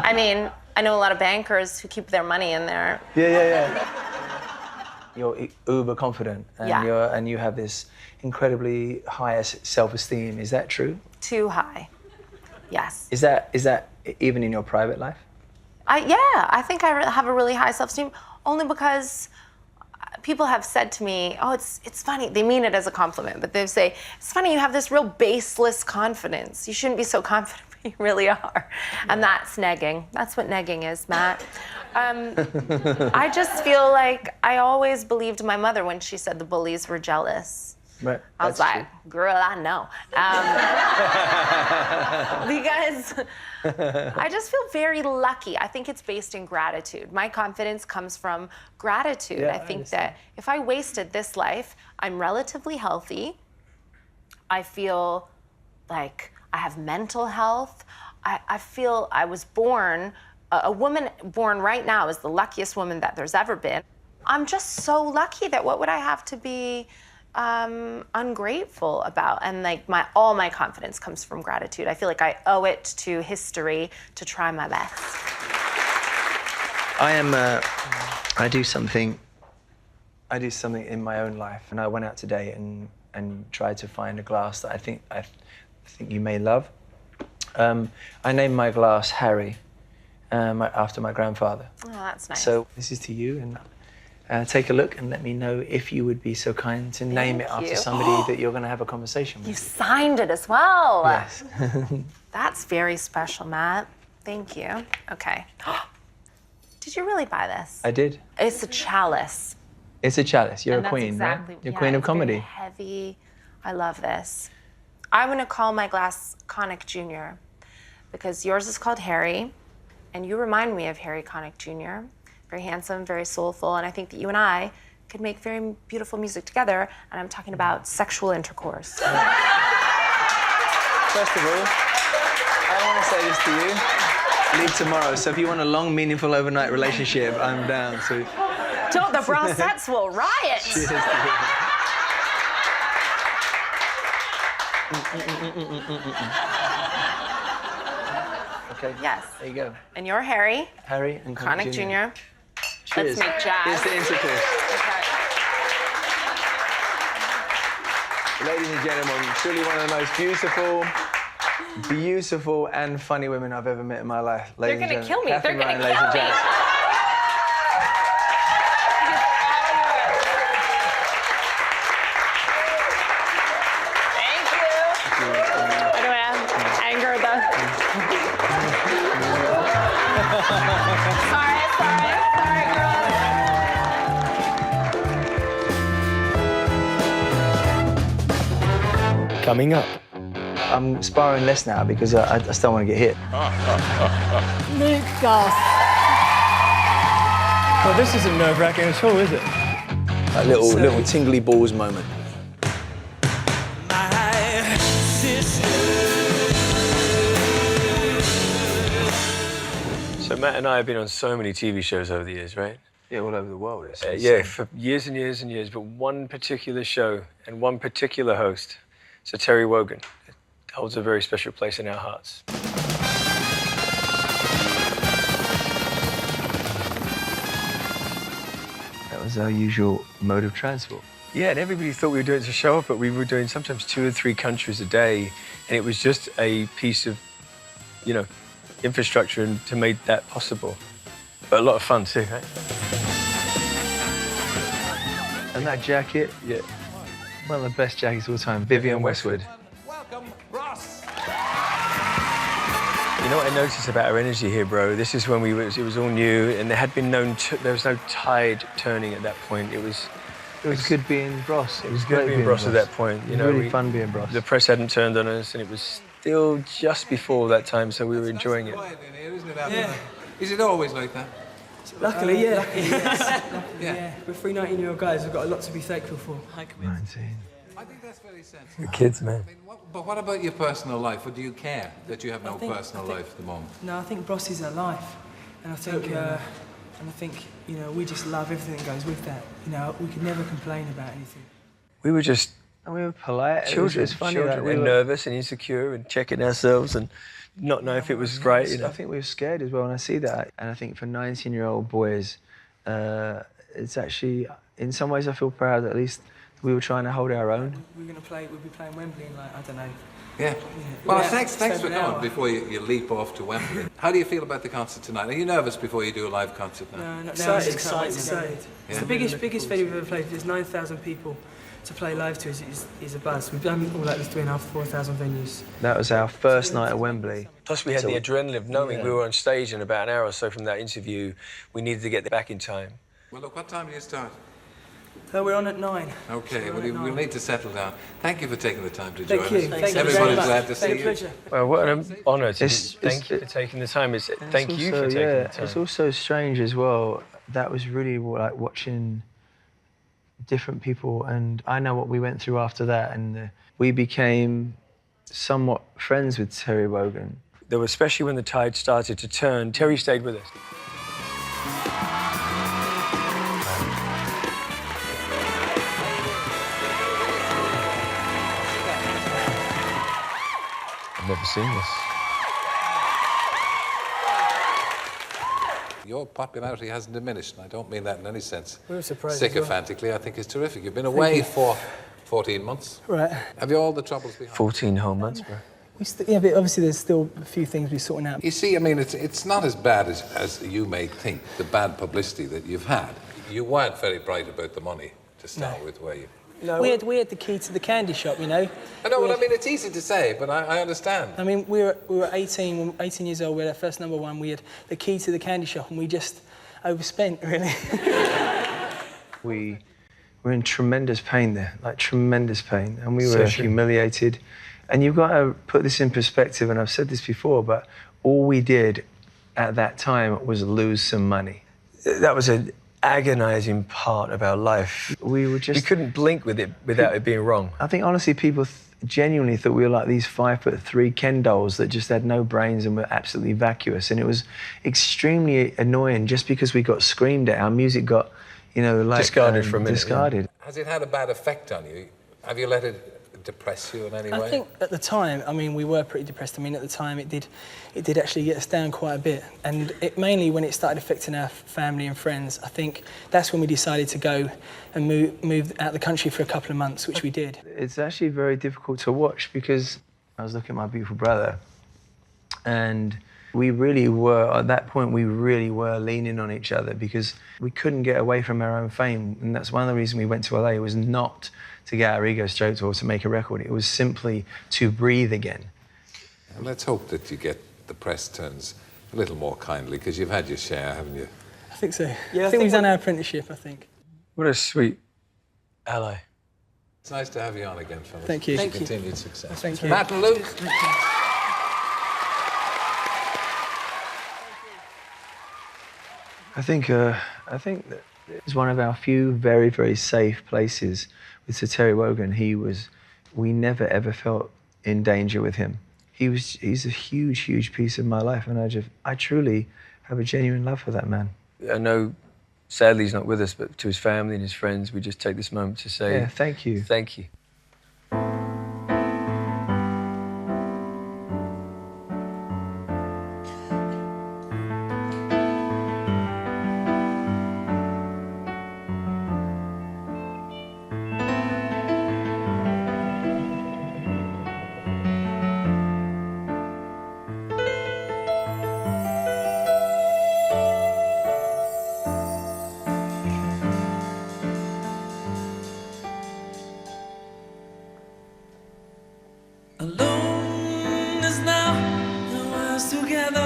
I mean, I know a lot of bankers who keep their money in there. Yeah. You're uber confident, and you have this incredibly high self-esteem. Is that true? Too high. Yes. Is that even in your private life? I think I have a really high self-esteem, only because people have said to me, oh, it's funny. They mean it as a compliment, but they say, it's funny, you have this real baseless confidence. You shouldn't be so confident, but you really are. And that's negging. That's what negging is, Matt. I just feel like I always believed my mother when she said the bullies were jealous. Right. I was like, girl, I know. Because I just feel very lucky. I think it's based in gratitude. My confidence comes from gratitude. Yeah, I think that if I wasted this life, I'm relatively healthy. I feel like I have mental health. I feel I was born, a woman born right now is the luckiest woman that there's ever been. I'm just so lucky that what would I have to be ungrateful about? And like all my confidence comes from gratitude. I feel like I owe it to history to try my best. I do something in my own life, and I went out today and tried to find a glass that I think you may love. I named my glass Harry, after my grandfather. Oh, that's nice. So this is to you, and take a look and let me know if you would be so kind to name it after somebody that you're going to have a conversation with. You signed it as well. Yes. That's very special, Matt. Thank you. Okay. Did you really buy this? I did. It's a chalice. It's a chalice. You're And a queen, exactly, right? You're queen of comedy. Very heavy. I love this. I'm going to call my glass Connick Jr. because yours is called Harry, and you remind me of Harry Connick Jr. Very handsome, very soulful, and I think that you and I could make very beautiful music together, and I'm talking about sexual intercourse. First of all, I want to say this to you. Leave tomorrow, so if you want a long, meaningful overnight relationship, I'm down. So. Don't, the Brossettes will riot! Cheers to Okay. Yes. There you go. And you're Harry. Harry and Connick Jr. Cheers. Let's make jazz. Here's the intercourse. Okay. Ladies and gentlemen, truly one of the most beautiful and funny women I've ever met in my life. They're gonna kill me. Katherine, They're gonna ladies and kill me. gents. Coming up. I'm sparring less now because I still want to get hit. Luke Goss. Well, this isn't nerve-wracking at all, is it? A little tingly balls moment. So, Matt and I have been on so many TV shows over the years, right? Yeah, all over the world. Yeah, for years and years and years, but one particular show and one particular host, so Terry Wogan, holds a very special place in our hearts. That was our usual mode of transport. Yeah, and everybody thought we were doing it to show off, but we were doing sometimes 2 or 3 countries a day, and it was just a piece of, you know, infrastructure and to make that possible. But a lot of fun too, right? And that jacket, yeah, one of the best jackets of all time, Vivienne Westwood. Welcome, Ross. You know what I noticed about our energy here, bro? This is when it was all new, and there was no tide turning at that point. It was good being Ross. It was good being Ross at that point. You know, really fun being Ross. The press hadn't turned on us, and it was still just before that time, so we were enjoying it. Quiet in here, isn't it? Yeah. Is it always like that? Luckily, yeah. Luckily, yes. Yeah. We're 3 19-year-old guys. We've got a lot to be thankful for. 19. I think that's very sensible. The kids, man. I mean, but what about your personal life? Or do you care that you have no personal life at the moment? No, I think Bros is our life, and I think, you know, we just love everything that goes with that. You know, we could never complain about anything. We were just and we were polite. Children, It's funny children. that we and were nervous and insecure and checking ourselves and not know if it was right. You know? I think we were scared as well, and I see that. And I think for 19-year-old boys, it's actually, in some ways, I feel proud that at least we were trying to hold our own. We'll be playing Wembley in, like, I don't know. Yeah. Well, thanks for coming before you leap off to Wembley. How do you feel about the concert tonight? Are you nervous before you do a live concert now? No, not excited. It's the biggest venue we've ever played. There's 9,000 people to play live to is a buzz. We've done all like 3,500, 4,000 venues. That was our first night at Wembley. Plus we had the adrenaline of knowing we were on stage in about an hour or so from that interview. We needed to get back in time. Well, look, what time do you start? We're on at 9. Okay, well, we'll need to settle down. Thank you for taking the time to join us. Thank you. Everybody's glad to see you. Pleasure. Well, what an honour. Thank you for taking the time. Thank you for taking the time. It's also strange as well. That was really like watching different people, and I know what we went through after that, and we became somewhat friends with Terry Wogan. There was, especially when the tide started to turn, Terry stayed with us. I've never seen this. Your popularity hasn't diminished, and I don't mean that in any sense. We were surprised. Sycophantically, I think it's terrific. You've been away for 14 months. Right. Have you all the troubles behind? 14 whole months, bro. Yeah, but obviously there's still a few things we're sorting out. You see, I mean, it's not as bad as you may think, the bad publicity that you've had. You weren't very bright about the money to start with, were you? No. We had the key to the candy shop, you know. I know, I mean, it's easy to say, but I understand. I mean, we were 18 years old. We had our first #1. We had the key to the candy shop, and we just overspent, really. We were in tremendous pain there, like tremendous pain, and we were humiliated. And you've got to put this in perspective, and I've said this before, but all we did at that time was lose some money. That was an agonizing part of our life. We couldn't blink with it without it being wrong. I think honestly people genuinely thought we were like these 5'3" Ken dolls that just had no brains and were absolutely vacuous, and it was extremely annoying just because we got screamed at. Our music got, you know, like discarded for a minute. Discarded. Yeah. Has it had a bad effect on you? Have you let it depress you in any way? I think at the time, I mean, we were pretty depressed. I mean, at the time, it did actually get us down quite a bit. And it mainly when it started affecting our family and friends, I think that's when we decided to go and move out of the country for a couple of months, which we did. It's actually very difficult to watch because I was looking at my beautiful brother, and we really were, at that point, we really were leaning on each other because we couldn't get away from our own fame. And that's one of the reasons we went to LA. It was not to get our ego stroked or to make a record. It was simply to breathe again. And let's hope that you get the press turns a little more kindly, because you've had your share, haven't you? I think so. Yeah, I think we've done our apprenticeship, I think. What a sweet ally. It's nice to have you on again, fellas. Thank you. Continued success. Thank you. Matt and Luke. I think that it's one of our few very, very safe places with Sir Terry Wogan. We never ever felt in danger with him. He's a huge, huge piece of my life, and I truly have a genuine love for that man. I know, sadly, he's not with us, but to his family and his friends, we just take this moment to say... Yeah, thank you. Thank you. Alone as now, the world's together.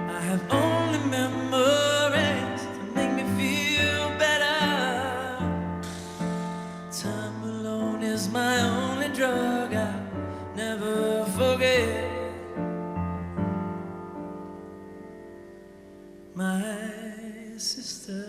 I have only memories to make me feel better. Time alone is my only drug, I'll never forget. My sister.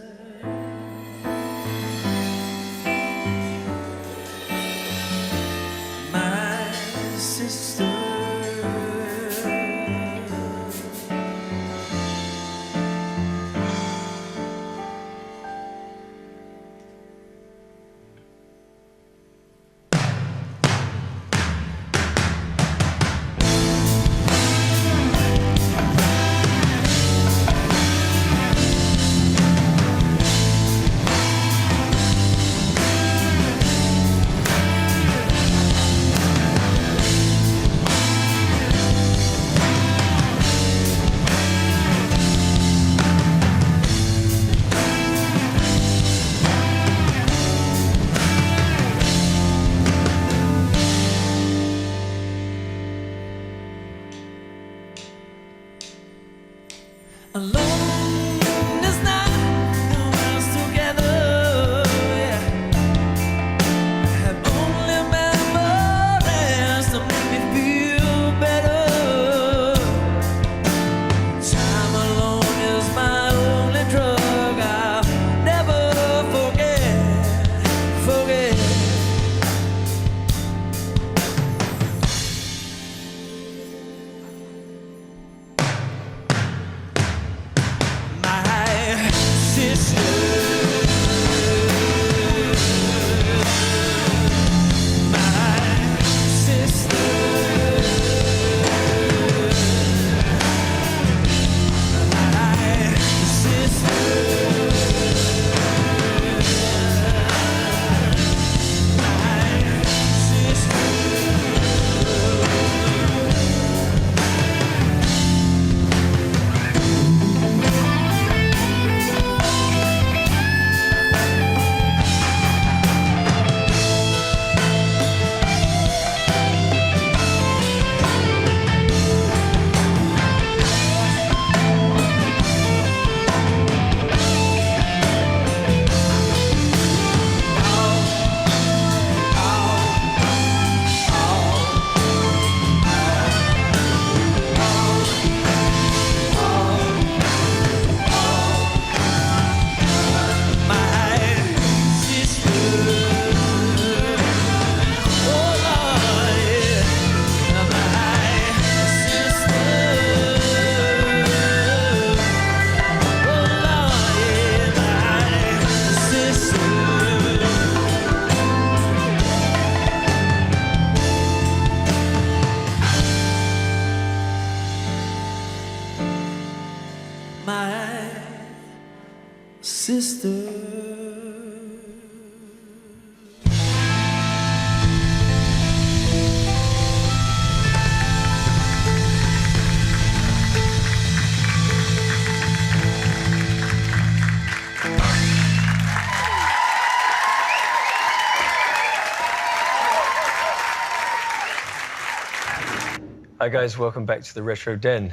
Hi guys, welcome back to the Retro Den.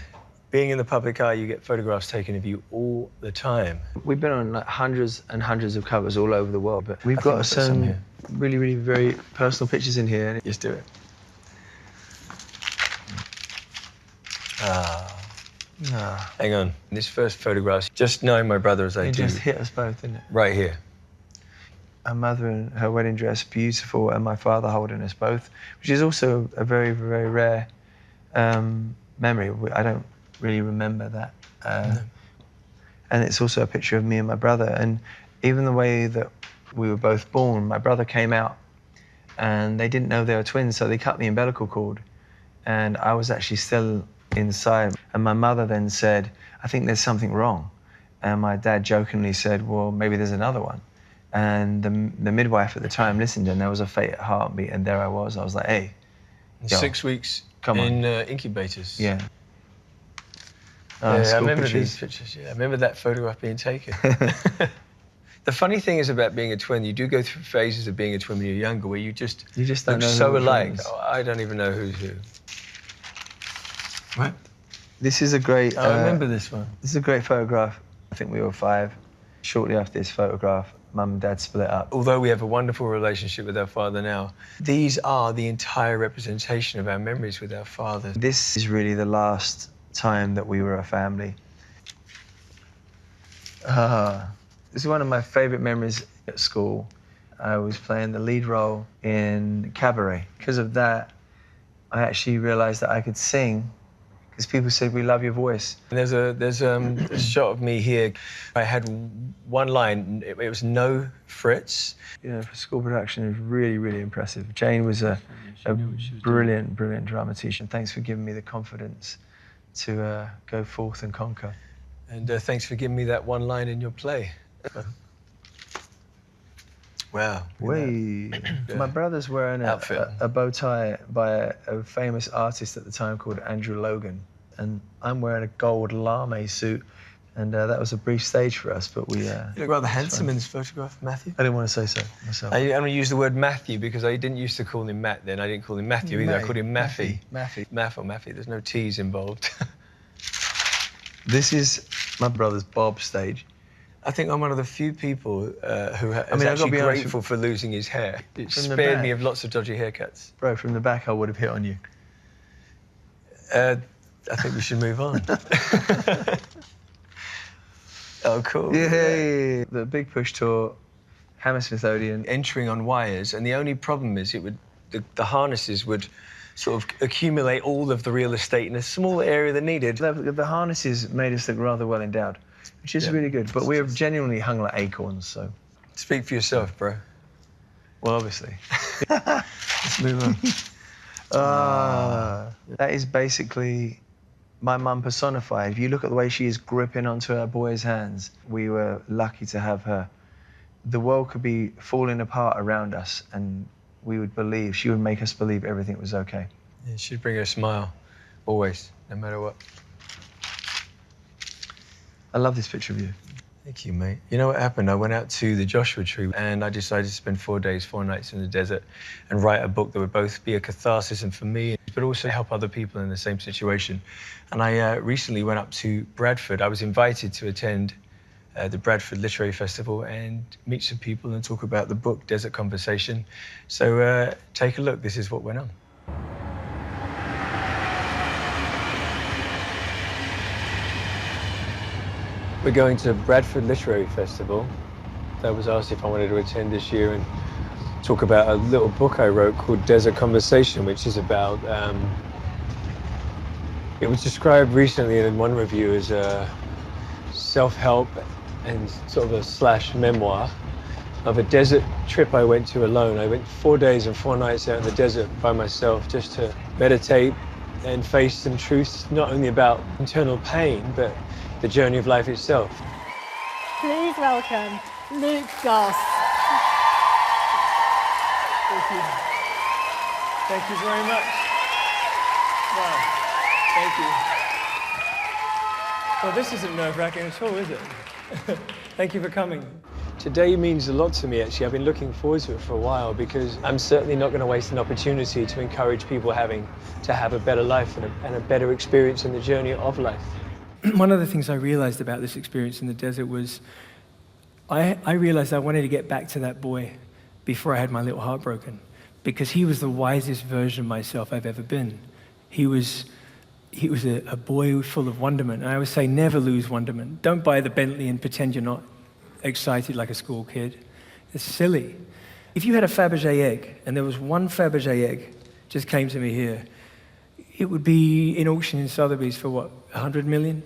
Being in the public eye, you get photographs taken of you all the time. We've been on like hundreds and hundreds of covers all over the world, but we've got some really, really very personal pictures in here. Just do it. Hang on. This first photograph, just knowing my brother as I do. It just hit us both, didn't it? Right here. Our mother in her wedding dress, beautiful, and my father holding us both, which is also a very, very rare memory. really remember that. And it's also a picture of me and my brother. And even the way that we were both born, my brother came out and they didn't know they were twins, so they cut the umbilical cord. And I was actually still inside. And my mother then said, I think there's something wrong. And my dad jokingly said, well, maybe there's another one. And the midwife at the time listened, and there was a faint heartbeat, and there I was like, hey. Yo, 6 weeks come on. in incubators. Yeah. Yeah, I school remember pictures. these pictures. Yeah, I remember that photograph being taken. The funny thing is about being a twin, you do go through phases of being a twin when you're younger, where you just don't look know who so which one alike. is. Oh, I don't even know who's who. Right. This is a great... I remember this one. This is a great photograph. I think we were 5. Shortly after this photograph, Mum and Dad split up. Although we have a wonderful relationship with our father now, these are the entire representation of our memories with our father. This is really the last time that we were a family. This is one of my favorite memories at school. I was playing the lead role in Cabaret. Because of that, I actually realized that I could sing, because people said, we love your voice. There's a shot of me here. I had one line, it was no frets. You know, for school production, it was really, really impressive. Jane was a brilliant, brilliant drama teacher. And thanks for giving me the confidence to go forth and conquer. And thanks for giving me that one line in your play. Wow. My brother's wearing a bow tie by a famous artist at the time called Andrew Logan. And I'm wearing a gold lame suit. And that was a brief stage for us, but we... You look rather handsome in this photograph, Matthew. I didn't want to say so myself. I'm going to use the word Matthew because I didn't used to call him Matt then. I didn't call him Matthew either. I called him Maffy. Maff or Maffy. There's no T's involved. This is my brother's Bob stage. I think I'm one of the few people who is actually grateful for losing his hair. It spared me of lots of dodgy haircuts. Bro, from the back I would have hit on you. I think we should move on. Oh, cool. Yeah. The Big Push tour, Hammersmith Odeon. Entering on wires, and the only problem is the harnesses would sort of accumulate all of the real estate in a small area that needed. The harnesses made us look rather well endowed, which is really good, but we're genuinely hung like acorns, so... Speak for yourself, bro. Well, obviously. Let's move on. That is basically my mum personified. If you look at the way she is gripping onto her boy's hands, we were lucky to have her. The world could be falling apart around us, and she would make us believe everything was okay. Yeah, she'd bring her a smile, always, no matter what. I love this picture of you. Thank you, mate. You know what happened? I went out to the Joshua Tree and I decided to spend 4 days, 4 nights in the desert and write a book that would both be a catharsis and for me, but also help other people in the same situation. And I recently went up to Bradford. I was invited to attend the Bradford Literary Festival and meet some people and talk about the book, Desert Conversation. So take a look. This is what went on. We're going to Bradford Literary Festival. I was asked if I wanted to attend this year and talk about a little book I wrote called Desert Conversation, which is about... it was described recently in one review as a self-help and sort of a slash memoir of a desert trip I went to alone. I went 4 days and 4 nights out in the desert by myself just to meditate and face some truths, not only about internal pain, but the journey of life itself. Please welcome Luke Goss. Thank you. Thank you very much. Wow. Thank you. Well, this isn't nerve-wracking at all, is it? Thank you for coming. Today means a lot to me, actually. I've been looking forward to it for a while because I'm certainly not going to waste an opportunity to encourage people having to have a better life and a better experience in the journey of life. One of the things I realized about this experience in the desert was I realized I wanted to get back to that boy before I had my little heart broken, because he was the wisest version of myself I've ever been. He was a boy full of wonderment. And I always say, never lose wonderment. Don't buy the Bentley and pretend you're not excited like a school kid. It's silly. If you had a Fabergé egg, and there was one Fabergé egg just came to me here, it would be in auction in Sotheby's for what, 100 million?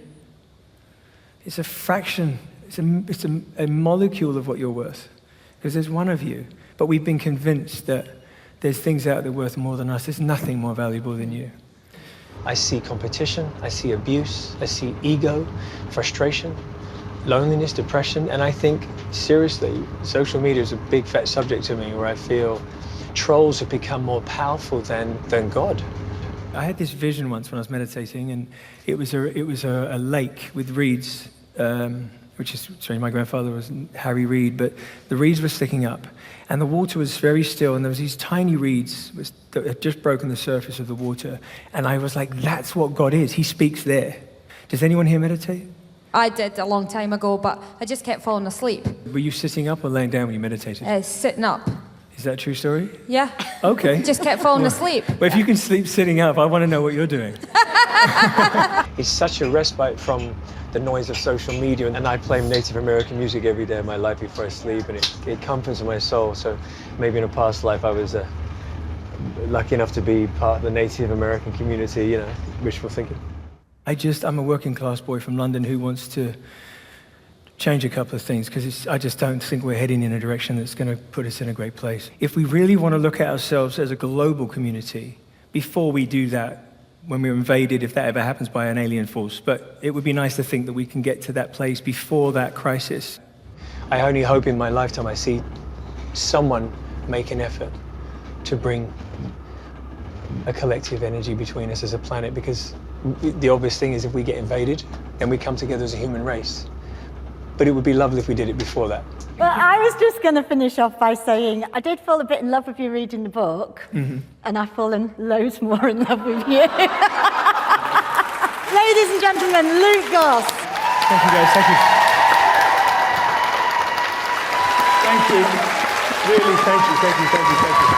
It's a fraction, it's a molecule of what you're worth, because there's one of you. But we've been convinced that there's things out there worth more than us. There's nothing more valuable than you. I see competition, I see abuse, I see ego, frustration, loneliness, depression, and I think, seriously, social media is a big fat subject to me where I feel trolls have become more powerful than God. I had this vision once when I was meditating, and it was a lake with reeds, which is strange. My grandfather was Harry Reid, but the reeds were sticking up, and the water was very still, and there was these tiny reeds that had just broken the surface of the water, and I was like, that's what God is. He speaks there. Does anyone here meditate? I did a long time ago, but I just kept falling asleep. Were you sitting up or laying down when you meditated? Sitting up. Is that a true story? Yeah. Okay. Just kept falling asleep. Well, if you can sleep sitting up, I want to know what you're doing. It's such a respite from the noise of social media, and I play Native American music every day of my life before I sleep, and it comforts my soul. So maybe in a past life I was lucky enough to be part of the Native American community, you know, wishful thinking. I'm a working class boy from London who wants to change a couple of things, because I just don't think we're heading in a direction that's going to put us in a great place. If we really want to look at ourselves as a global community, before we do that, when we're invaded, if that ever happens by an alien force, but it would be nice to think that we can get to that place before that crisis. I only hope in my lifetime I see someone make an effort to bring a collective energy between us as a planet, because the obvious thing is if we get invaded, then we come together as a human race. But it would be lovely if we did it before that. Well, I was just going to finish off by saying I did fall a bit in love with you reading the book, and I've fallen loads more in love with you. Ladies and gentlemen, Luke Goss. Thank you, guys. Thank you. Thank you. Really, thank you, thank you, thank you, thank you.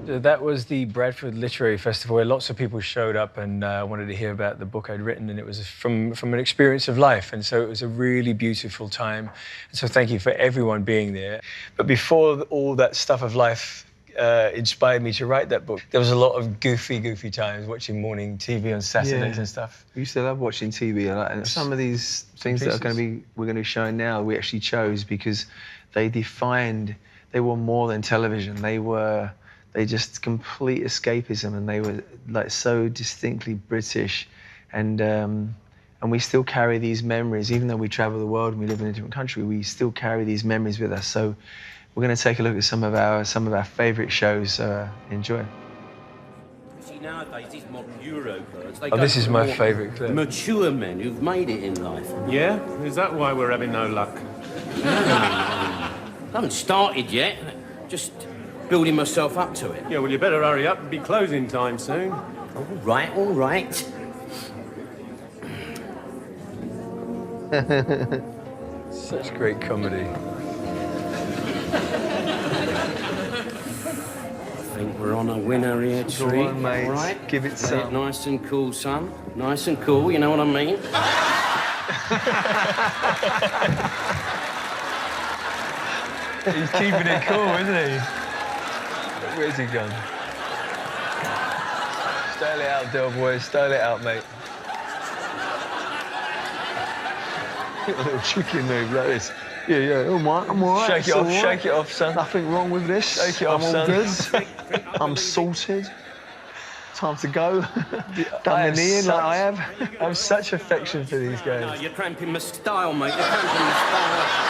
So that was the Bradford Literary Festival, where lots of people showed up and wanted to hear about the book I'd written, and it was from an experience of life, and so it was a really beautiful time. And so thank you for everyone being there. But before all that stuff of life inspired me to write that book, there was a lot of goofy times watching morning TV on Saturdays and stuff. We used to love watching TV, and some of these things that we're going to be showing now, we actually chose because they were more than television. They just complete escapism, and they were like so distinctly British, and we still carry these memories, even though we travel the world and we live in a different country. We still carry these memories with us. So we're going to take a look at some of our favourite shows. Enjoy. See, nowadays these modern Eurobirds, they Oh, this is my favourite clip. Mature men who've made it in life. Yeah? Is that why we're having no luck? No. I haven't started yet. Just building myself up to it. Yeah, well, you better hurry up and be closing time soon. All right. Such great comedy. I think we're on a winner here, Go Tree. on, mate. All right. Give it Play some. nice and cool, son. Nice and cool, you know what I mean? He's keeping it cool, isn't he? Where's he gone? Style it out, Del Boy. Style it out, mate. A little chicken move like this. Yeah, I'm all right. Shake it off, shake it off, son. Nothing wrong with this. Shake it off, I'm son. all good. I'm sorted. Time to go. Done the knee in like I have. I have such affection for these guys. No, you're cramping my style, mate. You're cramping my style.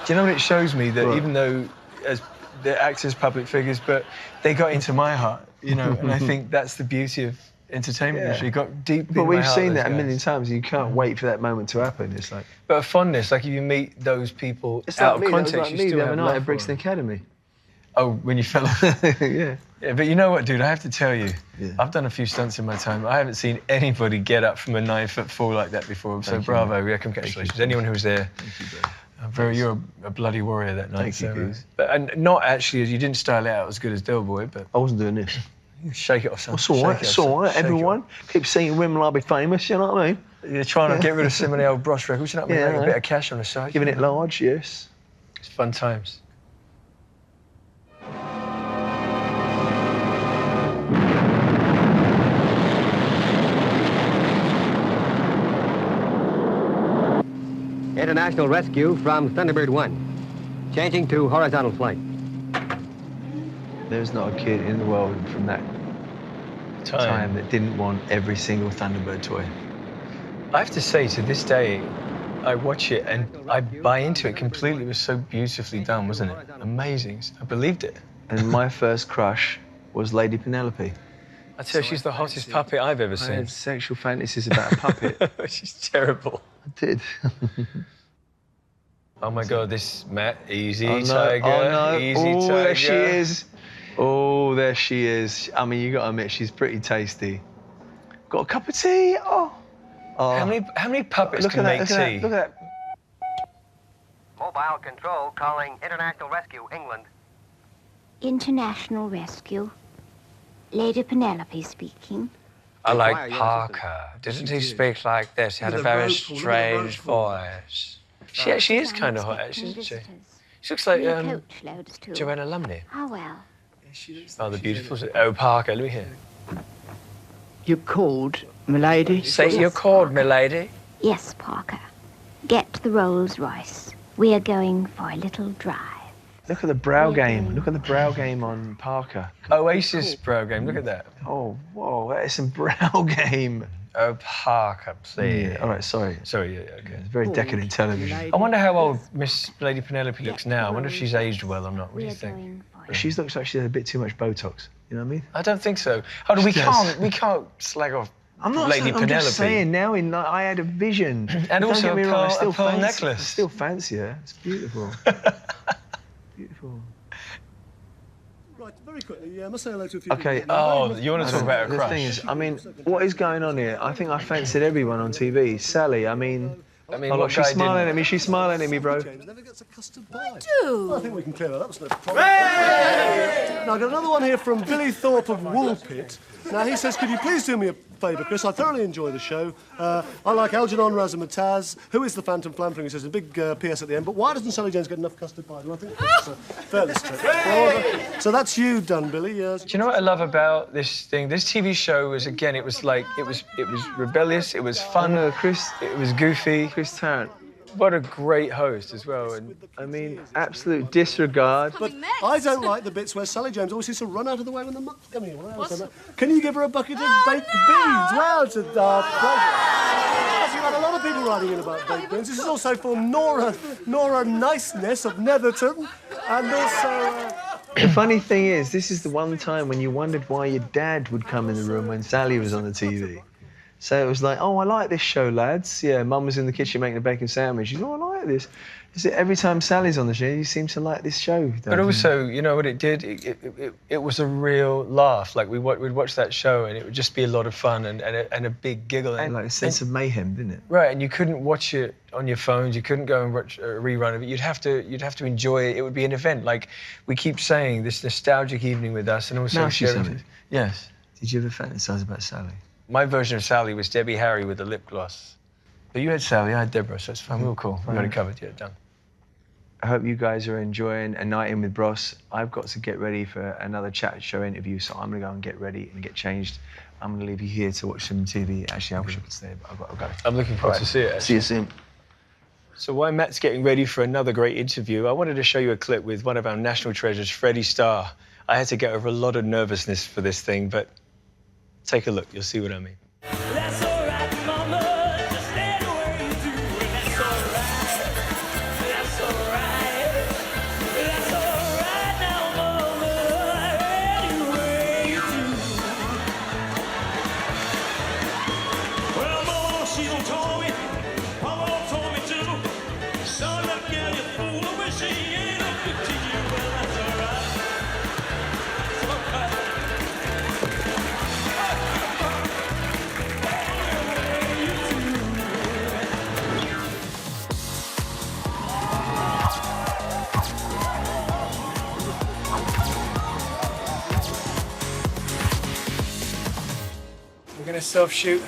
Do you know what it shows me? That even though as they're actors, public figures, but they got into my heart, you know, and I think that's the beauty of entertainment industry. It got deep in But my we've heart, seen those that a guys. million times. You can't wait for that moment to happen. It's like... But a fondness, like if you meet those people It's out like of me, context, that was like you me still the have other night love at for Brixton them. Academy. Oh, when you fell off? Yeah. Yeah, but you know what, dude? I have to tell you, I've done a few stunts in my time. I haven't seen anybody get up from a 9-foot fall like that before. So Thank you, bravo, man. yeah, congratulations. Anyone who was there. Thank you, bro. You're a bloody warrior that night. Thank you, Goose. And not actually, you didn't style it out as good as Del Boy, but... I wasn't doing this. Shake it off, son. It's all right, it's all right, everyone. Keep seeing women like I'll be famous, you know what I mean? You're trying to get rid of some of the old Brosh records, you know what I mean? Yeah, Make I a bit know. of cash on the side. Giving it large, yes. It's fun times. International rescue from Thunderbird 1. Changing to horizontal flight. There's not a kid in the world from that time that didn't want every single Thunderbird toy. I have to say, to this day, I watch it and I buy into it completely. It was so beautifully done, wasn't it? Amazing. I believed it. And my first crush was Lady Penelope. I tell you, she's the hottest puppet I've ever seen. I had sexual fantasies about a puppet. She's terrible. I did. Oh my God, this Matt, easy, Oh, no. tiger, Oh, no. easy, Oh, tiger. there she is. Oh, there she is. I mean, you got to admit, she's pretty tasty. Got a cup of tea? Oh. How many puppets Look can at make that, tea? Look at that. Mobile control calling International Rescue, England. International Rescue. Lady Penelope speaking. I like Parker. Didn't he speak like this? He had a very strange voice. She actually is kind of hot, actually, isn't she? She looks like Joanna Lumley. Oh, well. Oh, the beautiful. Oh, Parker, let me hear. You called, milady? Say you're called, milady. Yes, Parker. Get the Rolls Royce. We are going for a little drive. Look at the brow game. Look at the brow game on Parker. Oasis brow game, look at that. Oh, whoa, that is some brow game. Oh, Parker, please. Yeah, all right, sorry. Sorry, yeah, okay. It's very decadent television. I wonder how old Miss Lady Penelope looks now. I wonder if she's aged well or not. What do you think? She looks like she had a bit too much Botox. You know what I mean? I don't think so. Hold on, we can't slag off I'm not Lady saying, Penelope. I'm just saying now I had a vision. And Don't also get me a wrong, pearl I necklace. still fancy her. It's beautiful. Beautiful. Right, very quickly, must say hello to a few Okay. people. Oh, you want to talk about a The crush? thing is, I mean, what is going on here? I think I fancied everyone on TV. Sally, I mean, I mean, oh, what look, she's guy smiling didn't? at me. She's smiling at me, bro. Never gets a custard pie. Do. I think we can clear that up. That's no problem. Now, I've got another one here from Billy Thorpe of Woolpit. Now, he says, could you please do me a favour, Chris? I thoroughly enjoy the show. I like Algernon Razzmatazz, who is the Phantom Flamfling, he says, a big PS at the end, but why doesn't Sally James get enough custard pie? Do I think that's fairly straight. So that's you done, Billy. Do you know what I love about this thing? This TV show was, again, it was like, it was rebellious, it was fun, it was goofy. Chris Tarrant. What a great host as well. And I mean, absolute disregard. But I don't like the bits where Sally James always seems to run out of the way when the muck's coming in. Can you give her a bucket of baked beans? Well, it's a pleasure. Yes, you've had a lot of people writing in about baked beans. This is also for Nora Niceness of Netherton, and also... The funny thing is, this is the one time when you wondered why your dad would come in the room when Sally was on the TV. So it was like, oh, I like this show, lads. Yeah, Mum was in the kitchen making a bacon sandwich. She's, oh, I like this. Is it every time Sally's on the show, you seem to like this show? But also, you know what it did? It was a real laugh. Like, we'd watch that show and it would just be a lot of fun and a big giggle. And like a sense of mayhem, didn't it? Right, and you couldn't watch it on your phones. You couldn't go and watch a rerun of it. You'd have to enjoy it. It would be an event. Like, we keep saying, this nostalgic evening with us and also... Now she's on it. Yes. Did you ever fantasize about Sally? My version of Sally was Debbie Harry with the lip gloss. But you had Sally, I had Deborah, so it's fine. We were cool. We got it covered. Yeah, done. I hope you guys are enjoying a night in with Bros. I've got to get ready for another chat show interview, so I'm going to go and get ready and get changed. I'm going to leave you here to watch some TV. Actually, I wish I could stay, but I've got to go. I'm looking forward to see it. Actually. See you soon. So while Matt's getting ready for another great interview, I wanted to show you a clip with one of our national treasures, Freddie Starr. I had to get over a lot of nervousness for this thing, but take a look. You'll see what I mean. That's all right, mama. Just stay the way you do. That's all right. That's all right. That's all right now, mama. Any way you do. Well, mama, she done told me. Mama told me to. Son, that girl, you fool. I wish she ain't up to you. Well, that's all right. That's all right. We're going to self-shoot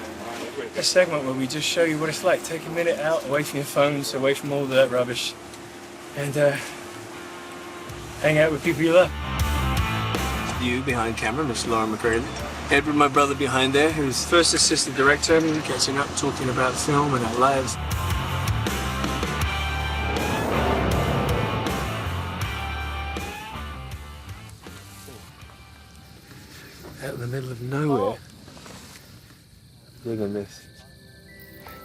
a segment where we just show you what it's like. Take a minute out, away from your phones, away from all that rubbish, and hang out with people you love. You behind camera, Miss Laura McCready. Edward, my brother, behind there, who's first assistant director, catching up, talking about film and our lives. out in the middle of nowhere. Digging this.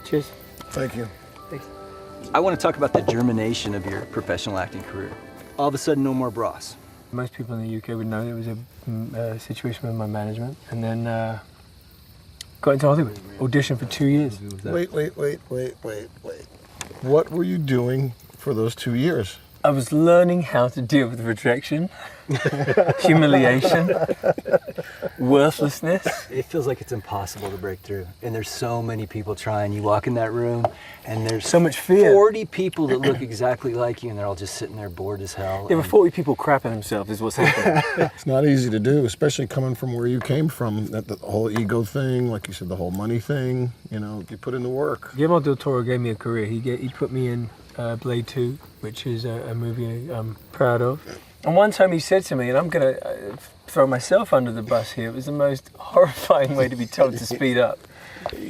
Cheers. Thank you. Thanks. I want to talk about the germination of your professional acting career. All of a sudden, no more bras. Most people in the UK would know there was a situation with my management, and then got into Hollywood. Auditioned for 2 years. Wait. What were you doing for those 2 years? I was learning how to deal with rejection, humiliation, worthlessness. It feels like it's impossible to break through. And there's so many people trying. You walk in that room and there's so much fear. 40 people that look exactly like you and they're all just sitting there bored as hell. There were 40 people crapping themselves is what's happening. It's not easy to do, especially coming from where you came from. That the whole ego thing, like you said, the whole money thing, you know, you put in the work. Guillermo del Toro gave me a career. He put me in Blade 2, which is a movie I'm proud of. And one time he said to me, and I'm going to throw myself under the bus here, it was the most horrifying way to be told to speed up.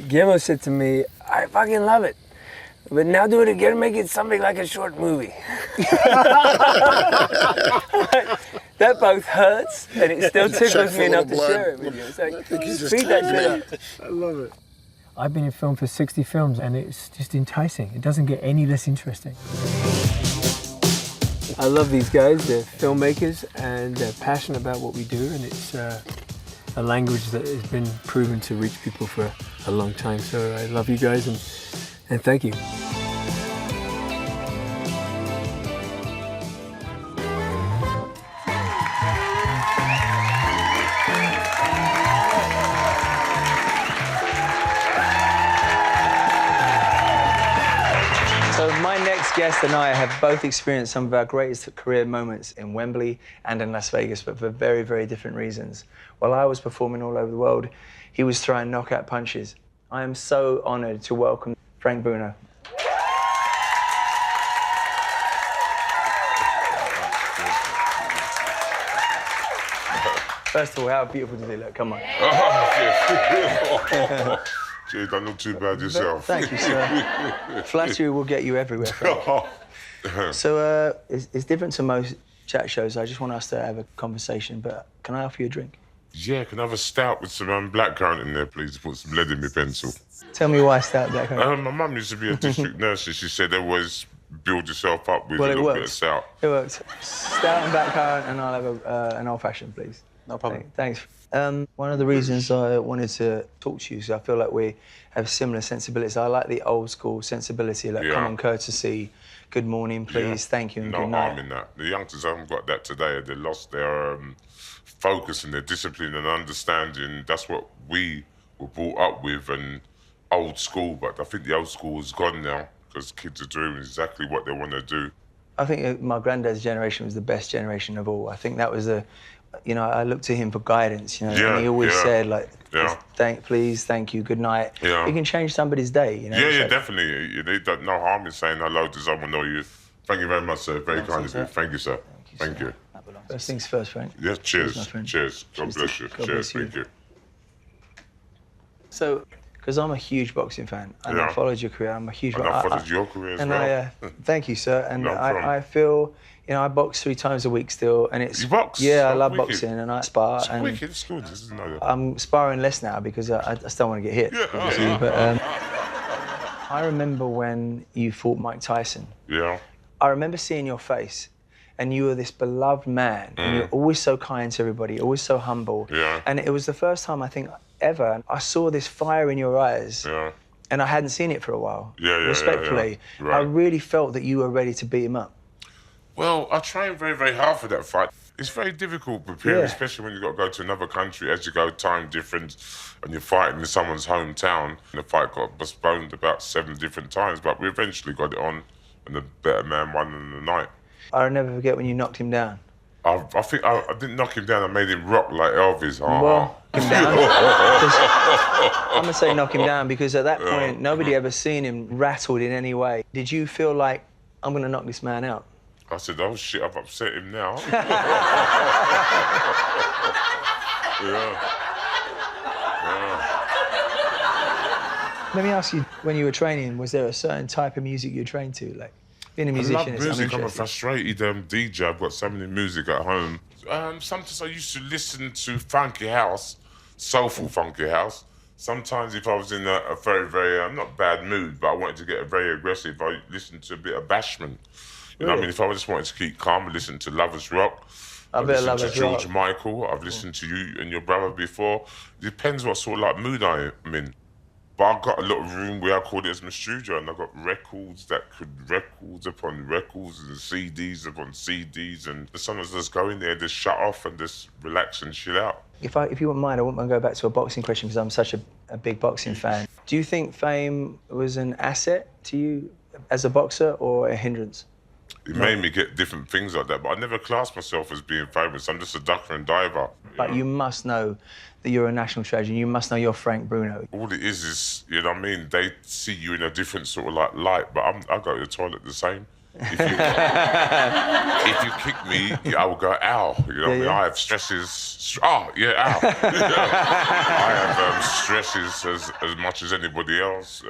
Guillermo said to me, I fucking love it, but now do it again, make it something like a short movie. That both hurts, and it still tickles me enough to share it with you. It's like, speed that shit up. I love it. I've been in film for 60 films, and it's just enticing. It doesn't get any less interesting. I love these guys. They're filmmakers, and they're passionate about what we do, and it's a language that has been proven to reach people for a long time. So I love you guys, and thank you. So my next guest and I have both experienced some of our greatest career moments in Wembley and in Las Vegas, but for very, very different reasons. While I was performing all over the world, he was throwing knockout punches. I am so honoured to welcome Frank Bruno. First of all, how beautiful does he look? Come on. Jay, don't look too bad yourself. Thank you, sir. Flattery will get you everywhere, Frank. So it's different to most chat shows. I just want us to have a conversation, but can I offer you a drink? Yeah, can I have a stout with some blackcurrant in there, please? Put some lead in my pencil. Tell me why stout blackcurrant. My mum used to be a district nurse, and she said always build yourself up with a little bit of stout. It works. Stout and blackcurrant, and I'll have an old-fashioned, please. No problem. Thanks. One of the reasons I wanted to talk to you is I feel like we have similar sensibilities. I like the old school sensibility, like common courtesy, good morning, please, thank you, and good night. No harm in that. The youngsters haven't got that today. They lost their focus and their discipline and understanding. That's what we were brought up with, and old school. But I think the old school is gone now because kids are doing exactly what they want to do. I think my granddad's generation was the best generation of all. I think that was you know, I looked to him for guidance, you know, and he always said, like, please, thank you, good night. You can change somebody's day, you know? Yeah, definitely. No harm in saying hello to someone or you. Thank you very much, sir. Very kind of you. Thank you, sir. Thank you. First things first, Frank. Yes, cheers. Cheers. God bless you. Cheers. Thank you. So, because I'm a huge boxing fan, and I followed your career, I'm a huge... And I followed your career as well. Thank you, sir. And No problem. I feel... You know, I box 3 times a week still, and it's... You box? Yeah, I Oh, love wicked. boxing, and I spar. It's and wicked. It's good. Isn't it? I'm sparring less now because I still want to get hit. obviously, but I remember when you fought Mike Tyson. Yeah. I remember seeing your face, and you were this beloved man, and you're always so kind to everybody, always so humble. Yeah. And it was the first time, I think, ever, I saw this fire in your eyes. Yeah. And I hadn't seen it for a while. Yeah. Respectfully, Right. I really felt that you were ready to beat him up. Well, I trained very, very hard for that fight. It's very difficult preparing, especially when you've got to go to another country. As you go, time difference, and you're fighting in someone's hometown. The fight got postponed about 7 different times, but we eventually got it on, and the better man won in the night. I'll never forget when you knocked him down. I think I didn't knock him down, I made him rock like Elvis. Well, knock him down. I'm going to say knock him down because at that point, nobody ever seen him rattled in any way. Did you feel like, I'm going to knock this man out? I said, oh shit, I've upset him now. Let me ask you, when you were training, was there a certain type of music you trained to? Like, Being a musician I love is music. I'm a uninteresting. frustrated DJ. I've got so many music at home. Sometimes I used to listen to funky house, soulful funky house. Sometimes if I was in a very, very, not bad mood, but I wanted to get very aggressive, I listened to a bit of Bashment. You know what I mean? If I just wanted to keep calm, I listened to Lovers Rock. I've listened to George Michael. I've listened to you and your brother before. It depends what sort of like mood I'm in. But I've got a little room where I call it as my studio, and I've got records upon records and CDs upon CDs, and sometimes just go in there, just shut off and just relax and chill out. If you wouldn't mind, I wouldn't mind go back to a boxing question because I'm such a big boxing fan. Do you think fame was an asset to you as a boxer or a hindrance? It made me get different things like that, but I never classed myself as being famous. I'm just a ducker and diver. But you must know that you're a national treasure. You must know you're Frank Bruno. All it is, you know what I mean? They see you in a different sort of like light, but I go to the toilet the same. If you kick me, I will go, ow. You know what I mean? I have stresses. Oh, yeah, ow. I have stresses as much as anybody else.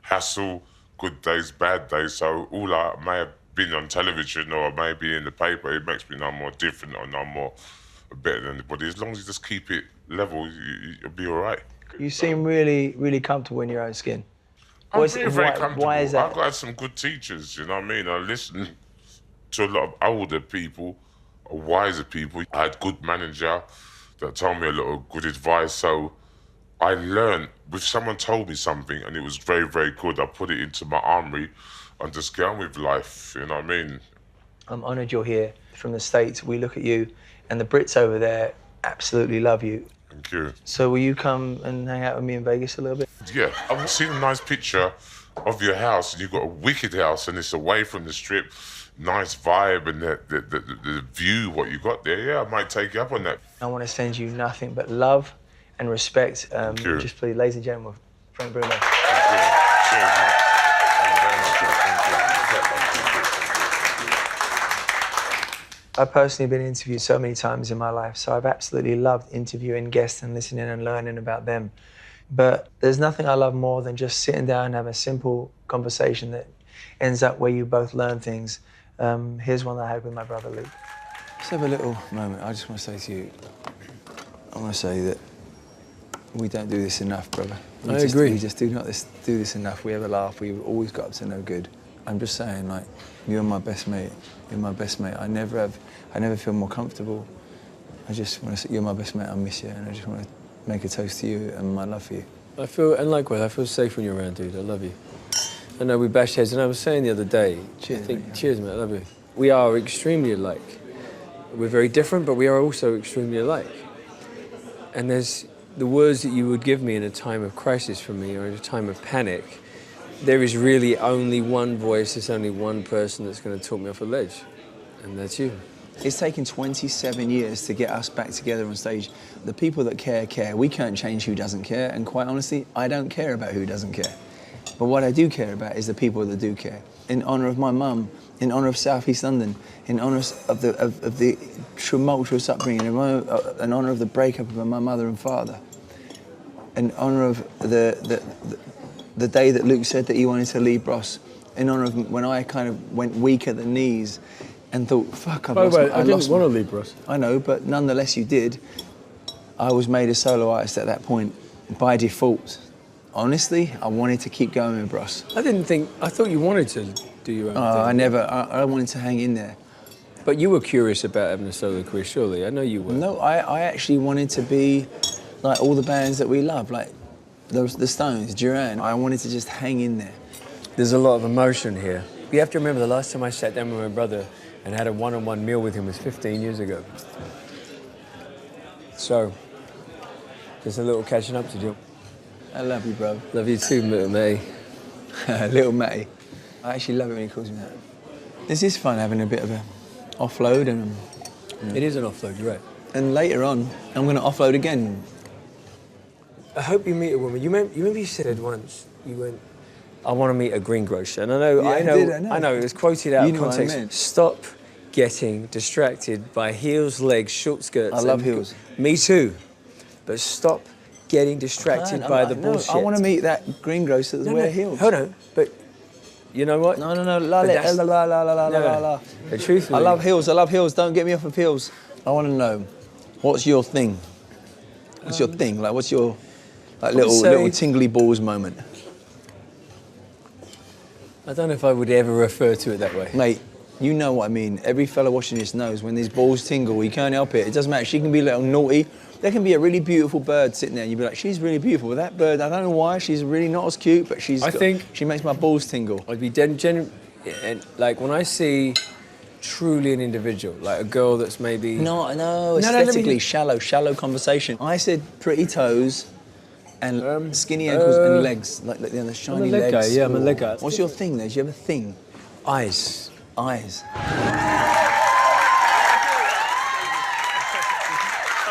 Hassle, good days, bad days. So all I may have been on television or maybe in the paper, it makes me no more different or no more better than anybody. As long as you just keep it level, you'll be all right. You seem really, really comfortable in your own skin. I'm very comfortable. Why is that? I've got some good teachers, you know what I mean? I listen to a lot of older people, wiser people. I had good manager that told me a lot of good advice. So I learned, if someone told me something and it was very, very good, I put it into my armory and just get on with life, you know what I mean? I'm honoured you're here. From the States, we look at you, and the Brits over there absolutely love you. Thank you. So will you come and hang out with me in Vegas a little bit? Yeah, I've seen a nice picture of your house, and you've got a wicked house, and it's away from the strip. Nice vibe, and the view, what you got there. Yeah, I might take you up on that. I want to send you nothing but love and respect. Thank you. Just please, ladies and gentlemen, Frank Bruno. Thank you. Cheers, mate. I've personally been interviewed so many times in my life, so I've absolutely loved interviewing guests and listening and learning about them. But there's nothing I love more than just sitting down and having a simple conversation that ends up where you both learn things. Here's one that I had with my brother Luke. Let's have a little moment. I just want to say to you, I want to say that we don't do this enough, brother. I agree. We just do not do this enough. We have a laugh. We've always got up to no good. I'm just saying, like, you're my best mate. You're my best mate. I never feel more comfortable. I just want to say, you're my best mate. I miss you, and I just want to make a toast to you and my love for you. And likewise, I feel safe when you're around, dude. I love you. I know we bash heads, and I was saying the other day, cheers, mate. Cheers, mate. I love you. We are extremely alike. We're very different, but we are also extremely alike. And there's the words that you would give me in a time of crisis for me, or in a time of panic. There is really only one voice, there's only one person that's going to talk me off a ledge, and that's you. It's taken 27 years to get us back together on stage. The people that care, care. We can't change who doesn't care, and quite honestly, I don't care about who doesn't care. But what I do care about is the people that do care. In honour of my mum, in honour of South East London, in honour of the tumultuous upbringing, in honour of the breakup of my mother and father, in honour of the day that Luke said that he wanted to leave Bros, in honour of when I kind of went weak at the knees and thought, fuck, I didn't want to leave Bros. I know, but nonetheless you did. I was made a solo artist at that point by default. Honestly, I wanted to keep going with Bros. I thought you wanted to do your own thing. I wanted to hang in there. But you were curious about having a solo career, surely. I know you were. No, I actually wanted to be like all the bands that we love, like the Stones, Duran. I wanted to just hang in there. There's a lot of emotion here. You have to remember the last time I sat down with my brother and had a one-on-one meal with him was 15 years ago. So, there's a little catching up to do. I love you, bro. Love you too, little Matty. Little Matty. I actually love it when he calls me that. This is fun, having a bit of a offload. And It is an offload, you're right. And later on, I'm going to offload again. I hope you meet a woman. You remember you said it once. You went, I want to meet a greengrocer. And I know, it was quoted out of context. Stop getting distracted by heels, legs, short skirts. I love heels. Me too. But stop getting distracted by the bullshit. I want to meet that greengrocer that wears heels. Hold on, but You know what? No. La la. The truth. I love heels. Don't get me off of heels. I want to know, what's your thing? What's your thing? Like, what's your little tingly balls moment? I don't know if I would ever refer to it that way. Mate, you know what I mean. Every fella watching this knows when these balls tingle, you can't help it. It doesn't matter. She can be a little naughty. There can be a really beautiful bird sitting there and you'd be like, she's really beautiful. But that bird, I don't know why, she's really not as cute, but she makes my balls tingle. I'd be like when I see truly an individual, like a girl that's maybe... No, aesthetically shallow conversation. I said pretty toes and skinny ankles and legs, like the shiny legs. Guy. Yeah, I'm a leg guy. What's your thing there? Do you have a thing? Eyes.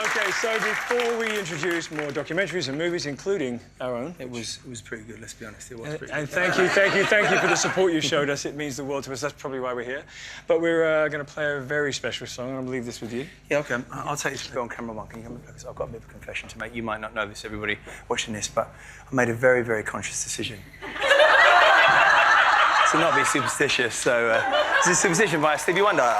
Okay, so before we introduce more documentaries and movies, including our own, It was pretty good, let's be honest. It was pretty and good. thank you for the support you showed us. It means the world to us. That's probably why we're here. But we're going to play a very special song, and I'm going to leave this with you. Yeah, okay. I'll take this on camera one. Can you come because I've got a bit of a confession to make. You might not know this, everybody watching this, but I made a very, very conscious decision to not be superstitious. So this is Superstition by Stevie Wonder.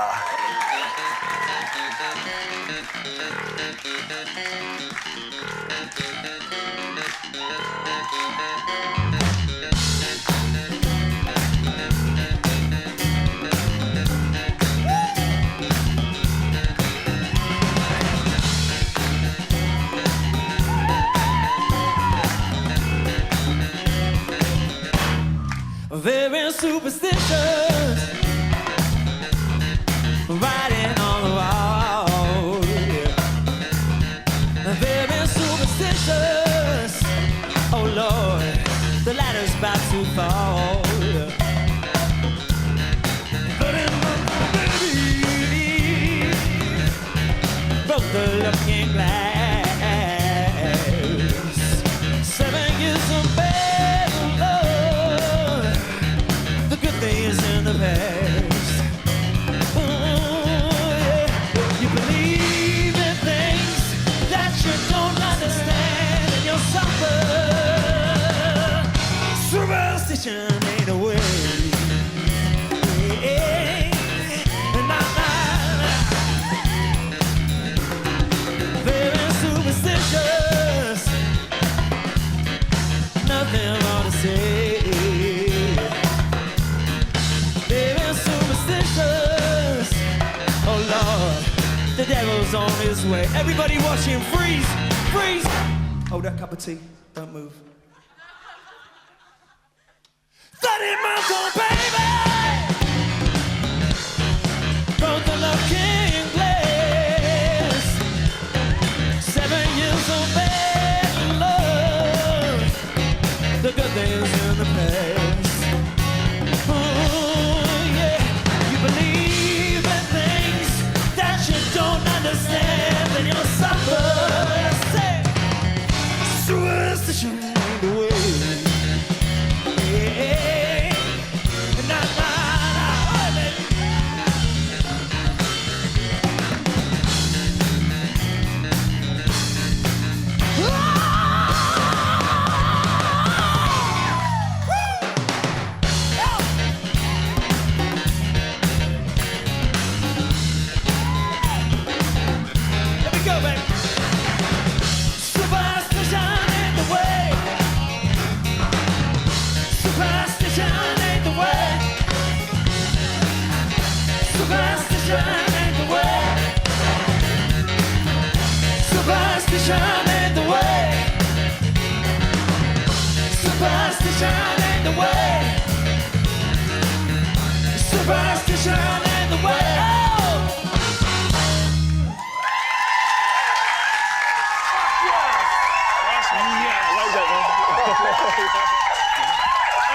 Very superstitious, writing on the wall. Very superstitious, oh Lord, the ladder's about to fall. But in my baby, broke the looking glass. 7 years of bad love, the good things in the past. You believe in things that you don't understand, and you'll suffer. Superstition ain't a way. Very superstitious, nothing more to say. Oh Lord, the devil's on his way. Everybody watching, freeze, freeze. Hold that cup of tea, don't move. 30 months old baby, broke the looking glass. 7 years of bad love, the good things in the past. Understand and you'll suffer. Say, superstition ain't the way. Yeah, not Superstition ain't the way. Superstition ain't the way. Superstition ain't the way.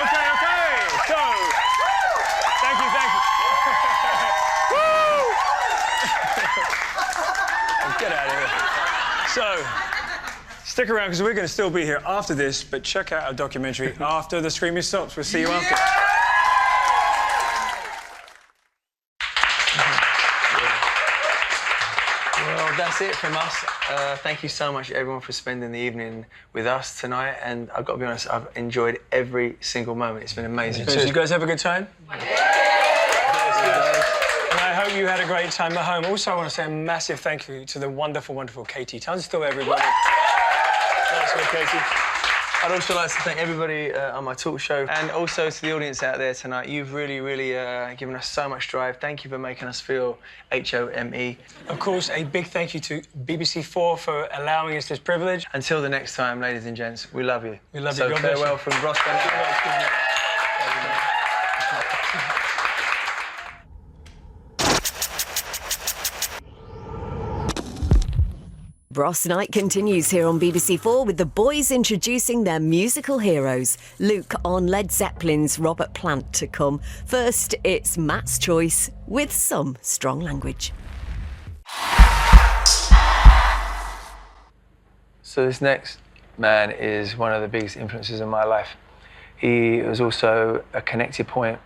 Okay. So, thank you. Get out of here. So, stick around because we're going to still be here after this, but check out our documentary after the screaming stops. We'll see you after. Well, that's it from us. Thank you so much, everyone, for spending the evening with us tonight. And I've got to be honest, I've enjoyed every single moment. It's been amazing. So, you guys have a good time? And I hope you had a great time at home. Also, I want to say a massive thank you to the wonderful, wonderful KT Tunstall, everybody. Thanks for KT. I'd also like to thank everybody on my talk show and also to the audience out there tonight. You've really, really given us so much drive. Thank you for making us feel HOME. Of course, a big thank you to BBC4 for allowing us this privilege. Until the next time, ladies and gents, we love you. We love you. So farewell from Ross Bennett. Bros Night continues here on BBC4 with the boys introducing their musical heroes. Luke on Led Zeppelin's Robert Plant to come. First, it's Matt's choice with some strong language. So this next man is one of the biggest influences in my life. He was also a connected point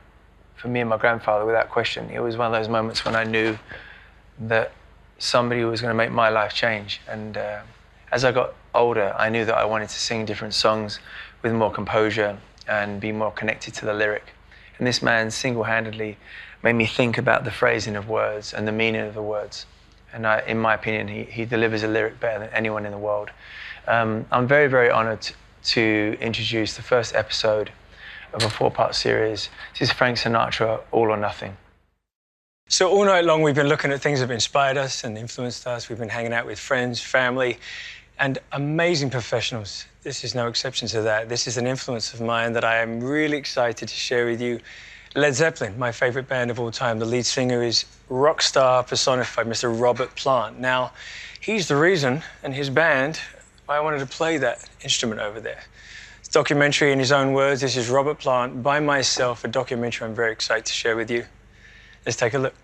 for me and my grandfather, without question. It was one of those moments when I knew that somebody was going to make my life change. And as I got older, I knew that I wanted to sing different songs with more composure and be more connected to the lyric. And this man single-handedly made me think about the phrasing of words and the meaning of the words. And in my opinion, he delivers a lyric better than anyone in the world. I'm very, very honoured to introduce the first episode of a 4-part series. This is Frank Sinatra, All or Nothing. So all night long, we've been looking at things that have inspired us and influenced us. We've been hanging out with friends, family, and amazing professionals. This is no exception to that. This is an influence of mine that I am really excited to share with you. Led Zeppelin, my favourite band of all time. The lead singer is rock star personified, Mr. Robert Plant. Now, he's the reason, and his band, why I wanted to play that instrument over there. It's a documentary in his own words. This is Robert Plant, by myself, a documentary I'm very excited to share with you. Let's take a look.